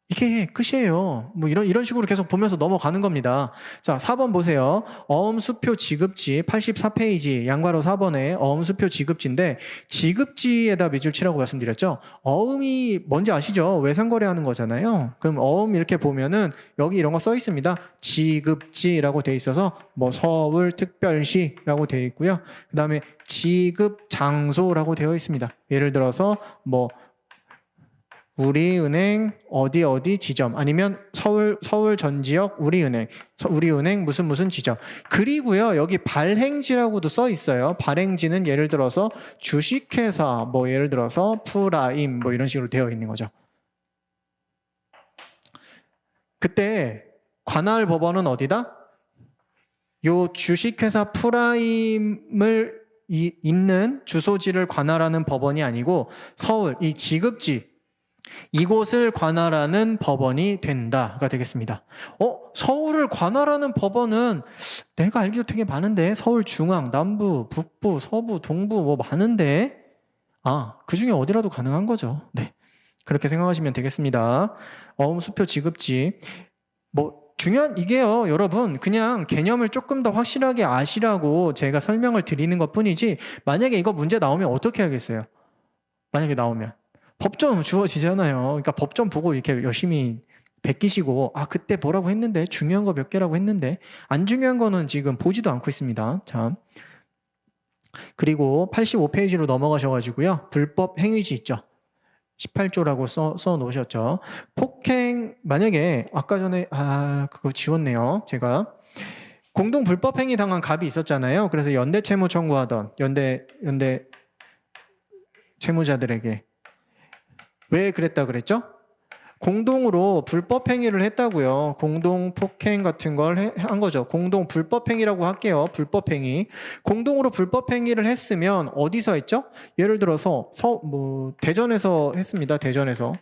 Speaker 1: 이게 끝이에요. 뭐 이런 식으로 계속 보면서 넘어가는 겁니다. 자, 4번 보세요. 어음수표 지급지 84페이지 양괄호 4번에 어음수표 지급지인데 지급지에다 밑줄 치라고 말씀드렸죠. 어음이 뭔지 아시죠? 외상거래하는 거잖아요. 그럼 어음 이렇게 보면은 여기 이런 거 써 있습니다. 지급지라고 돼 있어서 뭐 서울특별시라고 되어 있고요. 그 다음에 지급장소라고 되어 있습니다. 예를 들어서 뭐 우리은행 어디 지점 아니면 서울 전 지역 우리은행 무슨 지점. 그리고요 여기 발행지라고도 써 있어요. 발행지는 예를 들어서 주식회사 뭐 예를 들어서 프라임 뭐 이런 식으로 되어 있는 거죠. 그때 관할 법원은 어디다? 요 주식회사 프라임을 있는 주소지를 관할하는 법원이 아니고 서울 이 지급지 이곳을 관할하는 법원이 된다가 되겠습니다. 서울을 관할하는 법원은 내가 알기로 되게 많은데 서울 중앙, 남부, 북부, 서부, 동부 뭐 많은데 그 중에 어디라도 가능한 거죠. 네, 그렇게 생각하시면 되겠습니다. 어음수표 지급지 뭐 중요한 이게요, 여러분. 그냥 개념을 조금 더 확실하게 아시라고 제가 설명을 드리는 것 뿐이지, 만약에 이거 문제 나오면 어떻게 하겠어요? 만약에 나오면. 법전 주어지잖아요. 그러니까 법전 보고 이렇게 열심히 베끼시고, 아, 그때 뭐라고 했는데, 중요한 거 몇 개라고 했는데, 안 중요한 거는 지금 보지도 않고 있습니다. 자. 그리고 85페이지로 넘어가셔가지고요. 불법 행위지 있죠. 18조라고 써 놓으셨죠. 폭행, 만약에 아까 전에, 그거 지웠네요. 제가. 공동 불법 행위 당한 갑이 있었잖아요. 그래서 연대 채무 청구하던, 연대 채무자들에게. 왜 그랬다 그랬죠? 공동으로 불법 행위를 했다고요. 공동 폭행 같은 걸 한 거죠. 공동 불법 행위라고 할게요. 불법 행위. 공동으로 불법 행위를 했으면 어디서 했죠? 예를 들어서 대전에서 했습니다. 대전에서.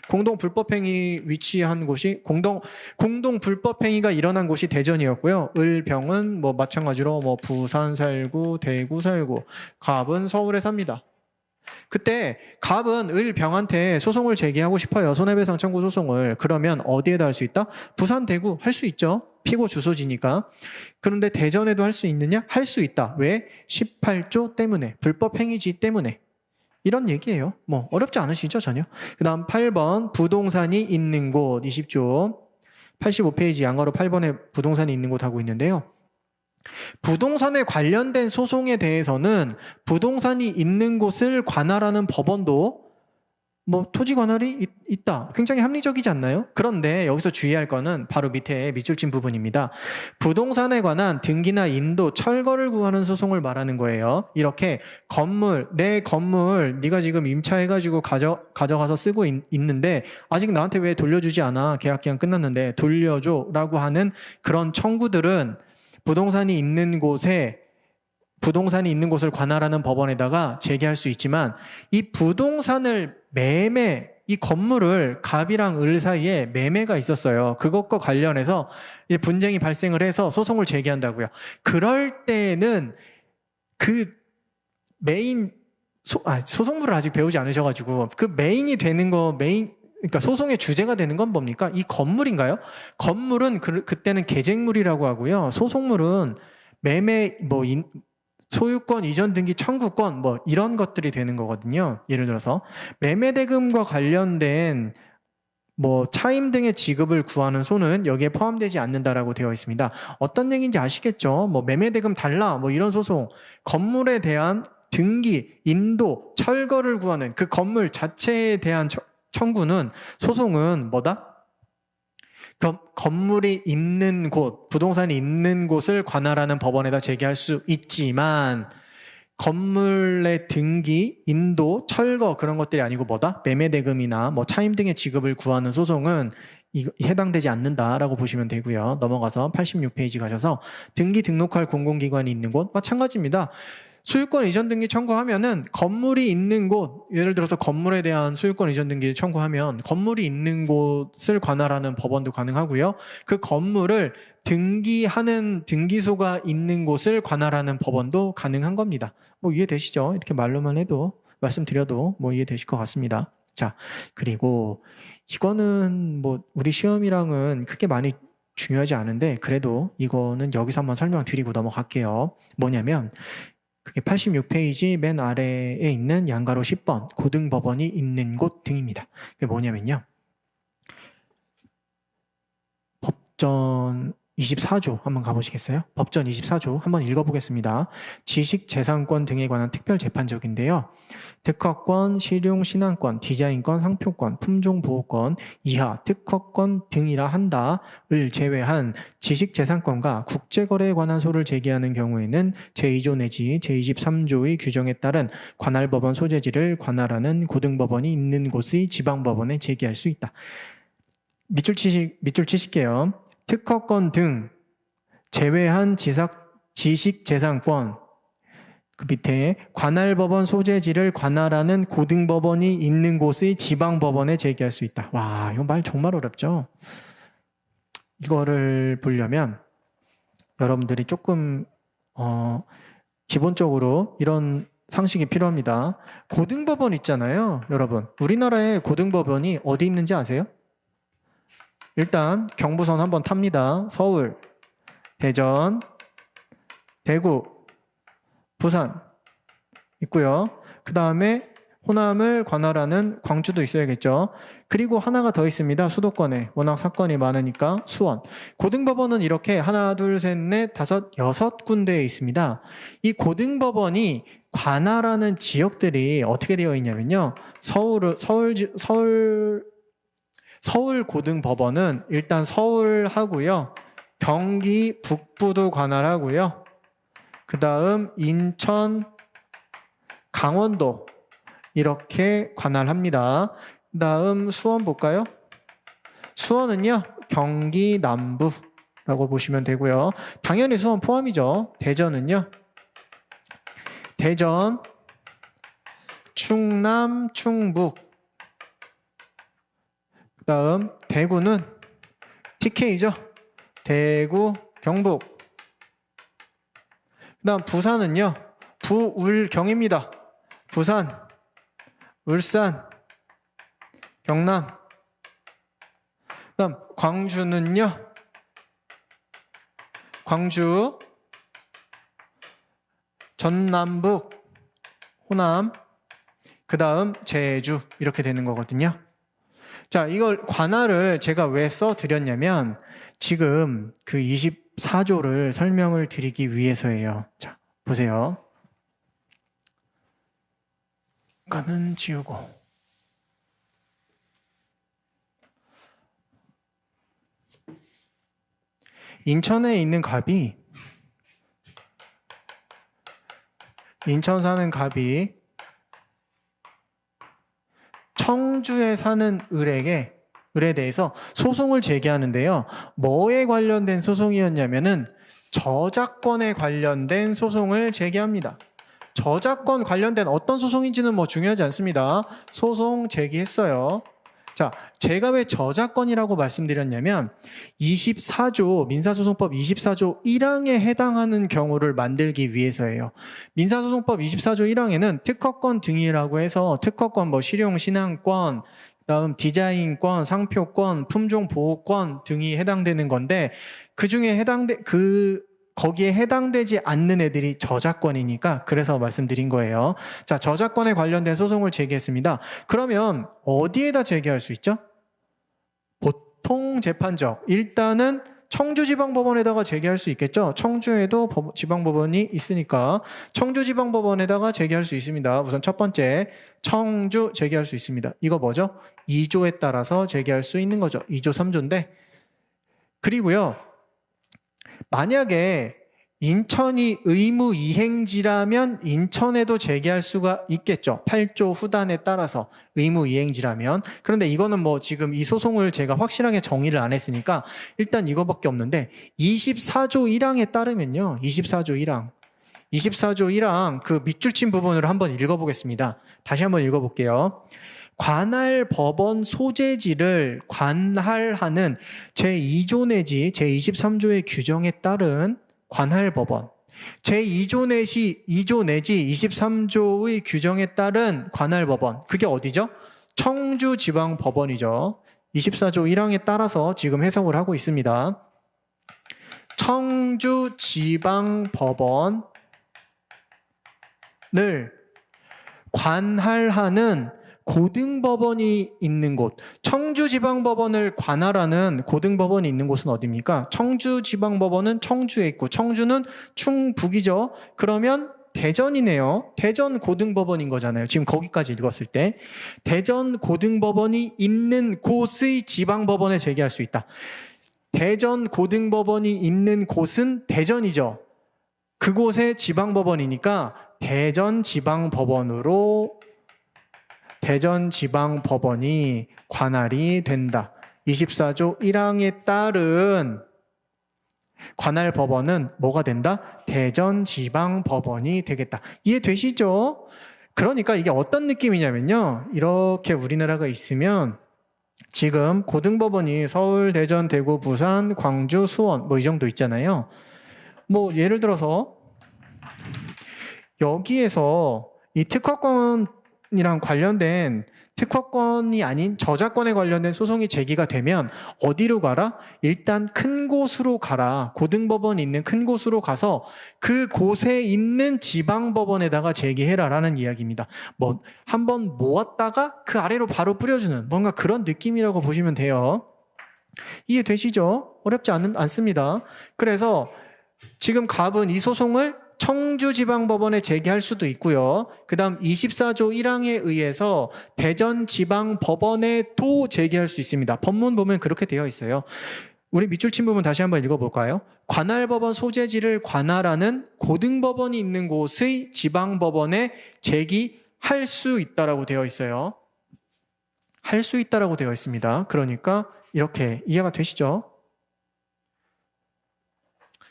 Speaker 1: 공동 불법 행위 위치한 곳이 공동 불법 행위가 일어난 곳이 대전이었고요. 을병은 마찬가지로 부산 살고 대구 살고 갑은 서울에 삽니다. 그때 갑은 을병한테 소송을 제기하고 싶어요. 손해배상 청구 소송을. 그러면 어디에다 할 수 있다? 부산, 대구 할 수 있죠. 피고 주소지니까. 그런데 대전에도 할 수 있느냐? 할 수 있다. 왜? 18조 때문에. 불법 행위지 때문에. 이런 얘기예요. 어렵지 않으시죠? 전혀. 그 다음 8번 부동산이 있는 곳 20조 85페이지 양가로 8번에 부동산이 있는 곳 하고 있는데요. 부동산에 관련된 소송에 대해서는 부동산이 있는 곳을 관할하는 법원도 토지 관할이 있다. 굉장히 합리적이지 않나요? 그런데 여기서 주의할 거는 바로 밑에 밑줄 친 부분입니다. 부동산에 관한 등기나 인도, 철거를 구하는 소송을 말하는 거예요. 이렇게 내 건물 네가 지금 임차해가지고 가져가서 쓰고 있는데 아직 나한테 왜 돌려주지 않아? 계약기간 끝났는데 돌려줘 라고 하는 그런 청구들은 부동산이 있는 곳을 관할하는 법원에다가 제기할 수 있지만 이 부동산을 이 건물을 갑이랑 을 사이에 매매가 있었어요. 그것과 관련해서 분쟁이 발생을 해서 소송을 제기한다고요. 그럴 때는 그 소송부를 아직 배우지 않으셔가지고 그 메인이 되는 그러니까 소송의 주제가 되는 건 뭡니까? 이 건물인가요? 건물은 그때는 계쟁물이라고 하고요. 소송물은 매매, 소유권 이전 등기 청구권 이런 것들이 되는 거거든요. 예를 들어서 매매대금과 관련된 차임 등의 지급을 구하는 소는 여기에 포함되지 않는다라고 되어 있습니다. 어떤 얘기인지 아시겠죠? 매매대금 달라 이런 소송, 건물에 대한 등기, 인도, 철거를 구하는 그 건물 자체에 대한 청구는 소송은 건물이 있는 곳, 부동산이 있는 곳을 관할하는 법원에다 제기할 수 있지만 건물의 등기, 인도, 철거 그런 것들이 아니고 매매대금이나 차임 등의 지급을 구하는 소송은 해당되지 않는다라고 보시면 되고요. 넘어가서 86페이지 가셔서 등기 등록할 공공기관이 있는 곳 마찬가지입니다. 소유권 이전 등기 청구하면은 건물이 있는 곳, 예를 들어서 건물에 대한 소유권 이전 등기 청구하면 건물이 있는 곳을 관할하는 법원도 가능하고요. 그 건물을 등기하는 등기소가 있는 곳을 관할하는 법원도 가능한 겁니다. 이해되시죠? 이렇게 말로만 해도 말씀드려도 이해되실 것 같습니다. 자, 그리고 이거는 우리 시험이랑은 크게 많이 중요하지 않은데 그래도 이거는 여기서 한번 설명드리고 넘어갈게요. 뭐냐면 그게 86페이지 맨 아래에 있는 양가로 10번 고등법원이 있는 곳 등입니다. 그게 뭐냐면요. 법전 24조 한번 가보시겠어요? 법전 24조 한번 읽어보겠습니다. 지식재산권 등에 관한 특별재판적인데요. 특허권, 실용신안권, 디자인권, 상표권, 품종보호권, 이하, 특허권 등이라 한다를 제외한 지식재산권과 국제거래에 관한 소를 제기하는 경우에는 제2조 내지 제23조의 규정에 따른 관할법원 소재지를 관할하는 고등법원이 있는 곳의 지방법원에 제기할 수 있다. 밑줄 치실게요. 특허권 등 제외한 지식재산권 그 밑에 관할법원 소재지를 관할하는 고등법원이 있는 곳의 지방법원에 제기할 수 있다. 와, 이거 말 정말 어렵죠? 이거를 보려면 여러분들이 조금 기본적으로 이런 상식이 필요합니다. 고등법원 있잖아요, 여러분. 우리나라에 고등법원이 어디 있는지 아세요? 일단 경부선 한번 탑니다. 서울, 대전, 대구, 부산 있고요. 그 다음에 호남을 관할하는 광주도 있어야겠죠. 그리고 하나가 더 있습니다. 수도권에 워낙 사건이 많으니까 수원. 고등법원은 이렇게 하나, 둘, 셋, 넷, 다섯, 여섯 군데에 있습니다. 이 고등법원이 관할하는 지역들이 어떻게 되어 있냐면요. 서울 고등법원은 일단 서울하고요. 경기 북부도 관할하고요. 그 다음 인천, 강원도 이렇게 관할합니다. 그 다음 수원 볼까요? 수원은요. 경기 남부라고 보시면 되고요. 당연히 수원 포함이죠. 대전은요. 대전, 충남, 충북. 그 다음 대구는 TK죠. 대구, 경북. 그 다음 부산은요. 부울경입니다. 부산, 울산, 경남. 그 다음 광주는요. 광주, 전남북, 호남. 그 다음 제주 이렇게 되는 거거든요. 자, 이걸 관할을 제가 왜 써드렸냐면 지금 그 24조를 설명을 드리기 위해서예요. 자, 보세요. 이거는 지우고. 인천에 있는 갑이, 인천 사는 갑이 청주에 사는 을에 대해서 소송을 제기하는데요. 뭐에 관련된 소송이었냐면은 저작권에 관련된 소송을 제기합니다. 저작권 관련된 어떤 소송인지는 뭐 중요하지 않습니다. 소송 제기했어요. 자, 제가 왜 저작권이라고 말씀드렸냐면 24조 민사소송법 24조 1항에 해당하는 경우를 만들기 위해서예요. 민사소송법 24조 1항에는 특허권 등이라고 해서 특허권 뭐 실용 신앙권, 그다음 디자인권, 상표권, 품종 보호권 등이 해당되는 건데 그중에 거기에 해당되지 않는 애들이 저작권이니까 그래서 말씀드린 거예요. 자, 저작권에 관련된 소송을 제기했습니다. 그러면 어디에다 제기할 수 있죠? 보통 재판적. 일단은 청주지방법원에다가 제기할 수 있겠죠? 청주에도 지방법원이 있으니까 청주지방법원에다가 제기할 수 있습니다. 우선 첫 번째, 청주 제기할 수 있습니다. 이거 뭐죠? 2조에 따라서 제기할 수 있는 거죠. 2조 3조인데. 그리고요. 만약에 인천이 의무이행지라면 인천에도 제기할 수가 있겠죠. 8조 후단에 따라서 의무이행지라면. 그런데 이거는 뭐 지금 이 소송을 제가 확실하게 정의를 안 했으니까 일단 이거밖에 없는데 24조 1항에 따르면요. 24조 1항 그 밑줄 친 부분을 한번 읽어보겠습니다. 다시 한번 읽어볼게요. 관할 법원 소재지를 관할하는 제2조 내지 제23조의 규정에 따른 관할 법원, 제2조 내지 23조의 규정에 따른 관할 법원, 그게 어디죠? 청주지방법원이죠. 24조 1항에 따라서 지금 해석을 하고 있습니다. 청주지방법원을 관할하는 고등법원이 있는 곳, 청주지방법원을 관할하는 고등법원이 있는 곳은 어디입니까? 청주지방법원은 청주에 있고 청주는 충북이죠. 그러면 대전이네요. 대전 고등법원인 거잖아요. 지금 거기까지 읽었을 때 대전 고등법원이 있는 곳의 지방법원에 제기할 수 있다. 대전 고등법원이 있는 곳은 대전이죠. 그곳의 지방법원이니까 대전지방법원이 관할이 된다. 24조 1항에 따른 관할법원은 뭐가 된다? 대전지방법원이 되겠다. 이해되시죠? 그러니까 이게 어떤 느낌이냐면요. 이렇게 우리나라가 있으면 지금 고등법원이 서울, 대전, 대구, 부산, 광주, 수원 뭐 이 정도 있잖아요. 뭐 예를 들어서 여기에서 이 특허권을 이랑 관련된 특허권이 아닌 저작권에 관련된 소송이 제기가 되면 어디로 가라? 일단 큰 곳으로 가라. 고등법원이 있는 큰 곳으로 가서 그 곳에 있는 지방법원에다가 제기해라라는 이야기입니다. 뭐 한번 모았다가 그 아래로 바로 뿌려주는 뭔가 그런 느낌이라고 보시면 돼요. 이해되시죠? 어렵지 않습니다. 그래서 지금 갑은 이 소송을 청주지방법원에 제기할 수도 있고요. 그 다음 24조 1항에 의해서 대전지방법원에도 제기할 수 있습니다. 법문 보면 그렇게 되어 있어요. 우리 밑줄 친 부분 다시 한번 읽어볼까요? 관할법원 소재지를 관할하는 고등법원이 있는 곳의 지방법원에 제기할 수 있다라고 되어 있어요. 할 수 있다라고 되어 있습니다. 그러니까 이렇게 이해가 되시죠?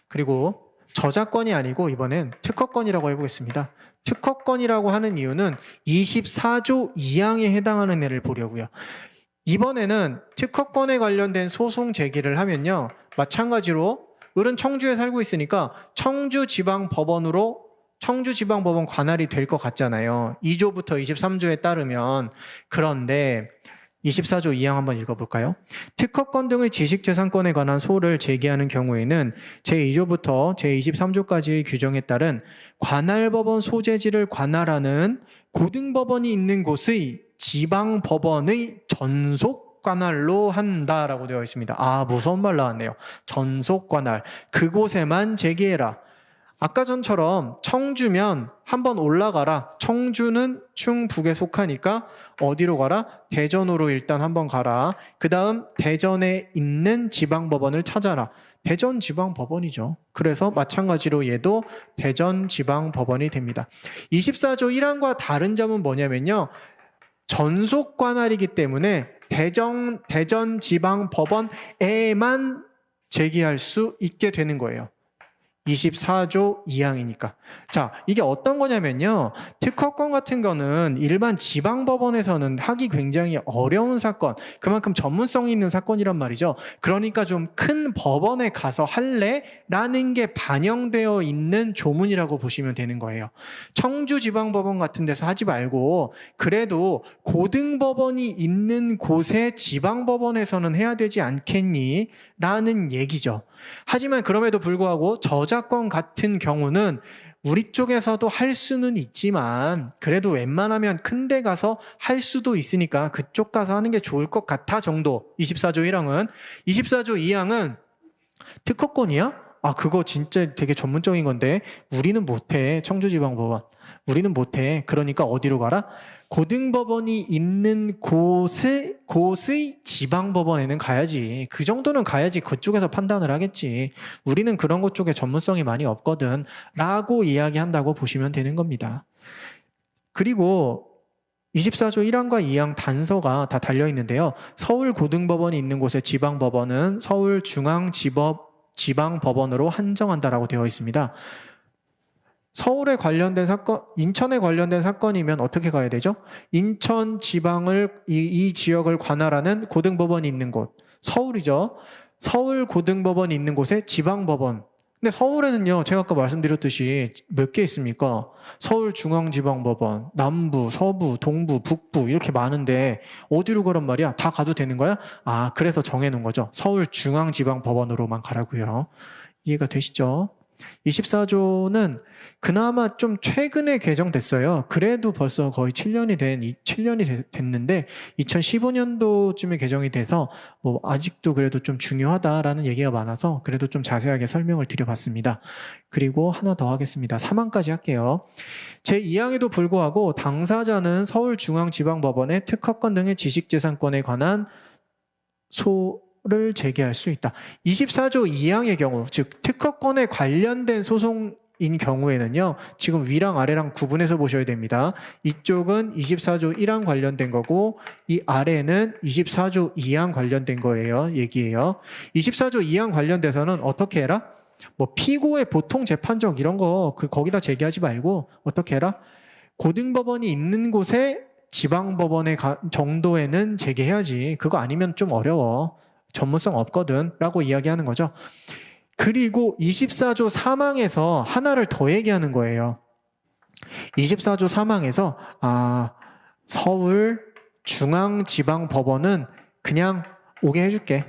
Speaker 1: 그리고 저작권이 아니고 이번엔 특허권이라고 해보겠습니다. 특허권이라고 하는 이유는 24조 2항에 해당하는 애를 보려고요. 이번에는 특허권에 관련된 소송 제기를 하면요. 마찬가지로 을은 청주에 살고 있으니까 청주지방법원으로 청주지방법원 관할이 될 것 같잖아요. 2조부터 23조에 따르면. 그런데 24조 2항 한번 읽어볼까요? 특허권 등의 지식재산권에 관한 소를 제기하는 경우에는 제2조부터 제23조까지의 규정에 따른 관할법원 소재지를 관할하는 고등법원이 있는 곳의 지방법원의 전속 관할로 한다라고 되어 있습니다. 아, 무서운 말 나왔네요. 전속 관할. 그곳에만 제기해라. 아까 전처럼 청주면 한번 올라가라. 청주는 충북에 속하니까 어디로 가라? 대전으로 일단 한번 가라. 그 다음 대전에 있는 지방법원을 찾아라. 대전지방법원이죠. 그래서 마찬가지로 얘도 대전지방법원이 됩니다. 24조 1항과 다른 점은 뭐냐면요. 전속 관할이기 때문에 대전지방법원에만 제기할 수 있게 되는 거예요. 24조 2항이니까. 자, 이게 어떤 거냐면요. 특허권 같은 거는 일반 지방법원에서는 하기 굉장히 어려운 사건, 그만큼 전문성이 있는 사건이란 말이죠. 그러니까 좀 큰 법원에 가서 할래? 라는 게 반영되어 있는 조문이라고 보시면 되는 거예요. 청주지방법원 같은 데서 하지 말고 그래도 고등법원이 있는 곳에 지방법원에서는 해야 되지 않겠니? 라는 얘기죠. 하지만 그럼에도 불구하고 저작권 같은 경우는 우리 쪽에서도 할 수는 있지만 그래도 웬만하면 큰 데 가서 할 수도 있으니까 그쪽 가서 하는 게 좋을 것 같아 정도. 24조 1항은. 24조 2항은 특허권이야? 아, 그거 진짜 되게 전문적인 건데 우리는 못해. 청주지방법원. 우리는 못해. 그러니까 어디로 가라? 고등법원이 있는 곳의 지방법원에는 가야지. 그 정도는 가야지 그쪽에서 판단을 하겠지. 우리는 그런 것 쪽에 전문성이 많이 없거든. 라고 이야기한다고 보시면 되는 겁니다. 그리고 24조 1항과 2항 단서가 다 달려있는데요. 서울고등법원이 있는 곳의 지방법원은 서울중앙지방법원으로 한정한다라고 되어 있습니다. 서울에 관련된 사건, 인천에 관련된 사건이면 어떻게 가야 되죠? 인천 지방을, 이 지역을 관할하는 고등법원이 있는 곳. 서울이죠. 서울 고등법원이 있는 곳에 지방법원. 근데 서울에는요, 제가 아까 말씀드렸듯이 몇 개 있습니까? 서울중앙지방법원, 남부, 서부, 동부, 북부 이렇게 많은데 어디로 가란 말이야? 다 가도 되는 거야? 아, 그래서 정해놓은 거죠. 서울중앙지방법원으로만 가라고요. 이해가 되시죠? 24조는 그나마 좀 최근에 개정됐어요. 그래도 벌써 거의 7년이 됐는데 2015년도쯤에 개정이 돼서 뭐 아직도 그래도 좀 중요하다라는 얘기가 많아서 그래도 좀 자세하게 설명을 드려봤습니다. 그리고 하나 더 하겠습니다. 3항까지 할게요. 제2항에도 불구하고 당사자는 서울중앙지방법원의 특허권 등의 지식재산권에 관한 를 제기할 수 있다. 24조 2항의 경우, 즉 특허권에 관련된 소송인 경우에는요. 지금 위랑 아래랑 구분해서 보셔야 됩니다. 이쪽은 24조 1항 관련된 거고 이 아래는 24조 2항 관련된 거예요. 얘기예요. 24조 2항 관련돼서는 어떻게 해라? 뭐 피고의 보통 재판적 이런 거 거기다 제기하지 말고 어떻게 해라? 고등법원이 있는 곳에 지방법원의 정도에는 제기해야지. 그거 아니면 좀 어려워. 전문성 없거든 라고 이야기하는 거죠. 그리고 24조 3항에서 하나를 더 얘기하는 거예요. 24조 3항에서 서울중앙지방법원은 그냥 오게 해줄게.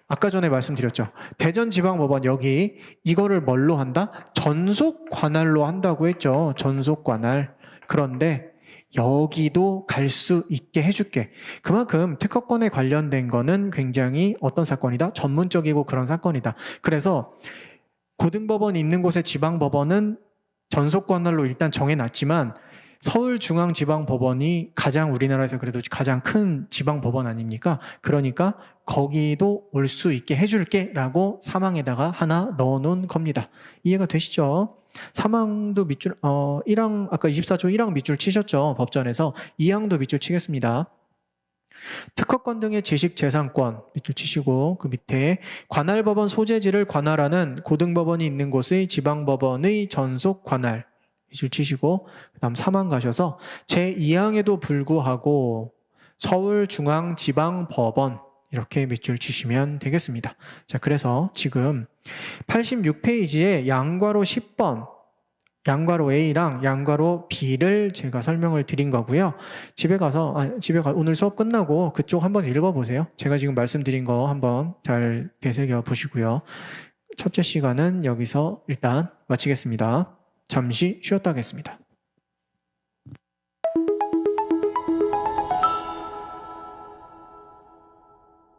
Speaker 1: 아까 전에 말씀드렸죠. 대전지방법원 여기 이거를 뭘로 한다? 전속관할로 한다고 했죠. 전속관할. 그런데 여기도 갈 수 있게 해줄게. 그만큼 특허권에 관련된 거는 굉장히 어떤 사건이다? 전문적이고 그런 사건이다. 그래서 고등법원이 있는 곳의 지방법원은 전속관할로 일단 정해놨지만 서울중앙지방법원이 가장 우리나라에서 그래도 가장 큰 지방법원 아닙니까? 그러니까 거기도 올 수 있게 해줄게 라고 사망에다가 하나 넣어놓은 겁니다. 이해가 되시죠? 사망도 밑줄, 1항, 아까 24조 1항 밑줄 치셨죠? 법전에서 2항도 밑줄 치겠습니다. 특허권 등의 지식재산권 밑줄 치시고 그 밑에 관할법원 소재지를 관할하는 고등법원이 있는 곳의 지방법원의 전속 관할 밑줄 치시고 그 다음 3항 가셔서 제2항에도 불구하고 서울중앙지방법원 이렇게 밑줄 치시면 되겠습니다. 자, 그래서 지금 86페이지에 양괄호 10번 양괄호 A랑 양괄호 B를 제가 설명을 드린 거고요. 집에 가서 오늘 수업 끝나고 그쪽 한번 읽어보세요. 제가 지금 말씀드린 거 한번 잘 되새겨 보시고요. 첫째 시간은 여기서 일단 마치겠습니다. 잠시 쉬었다 하겠습니다.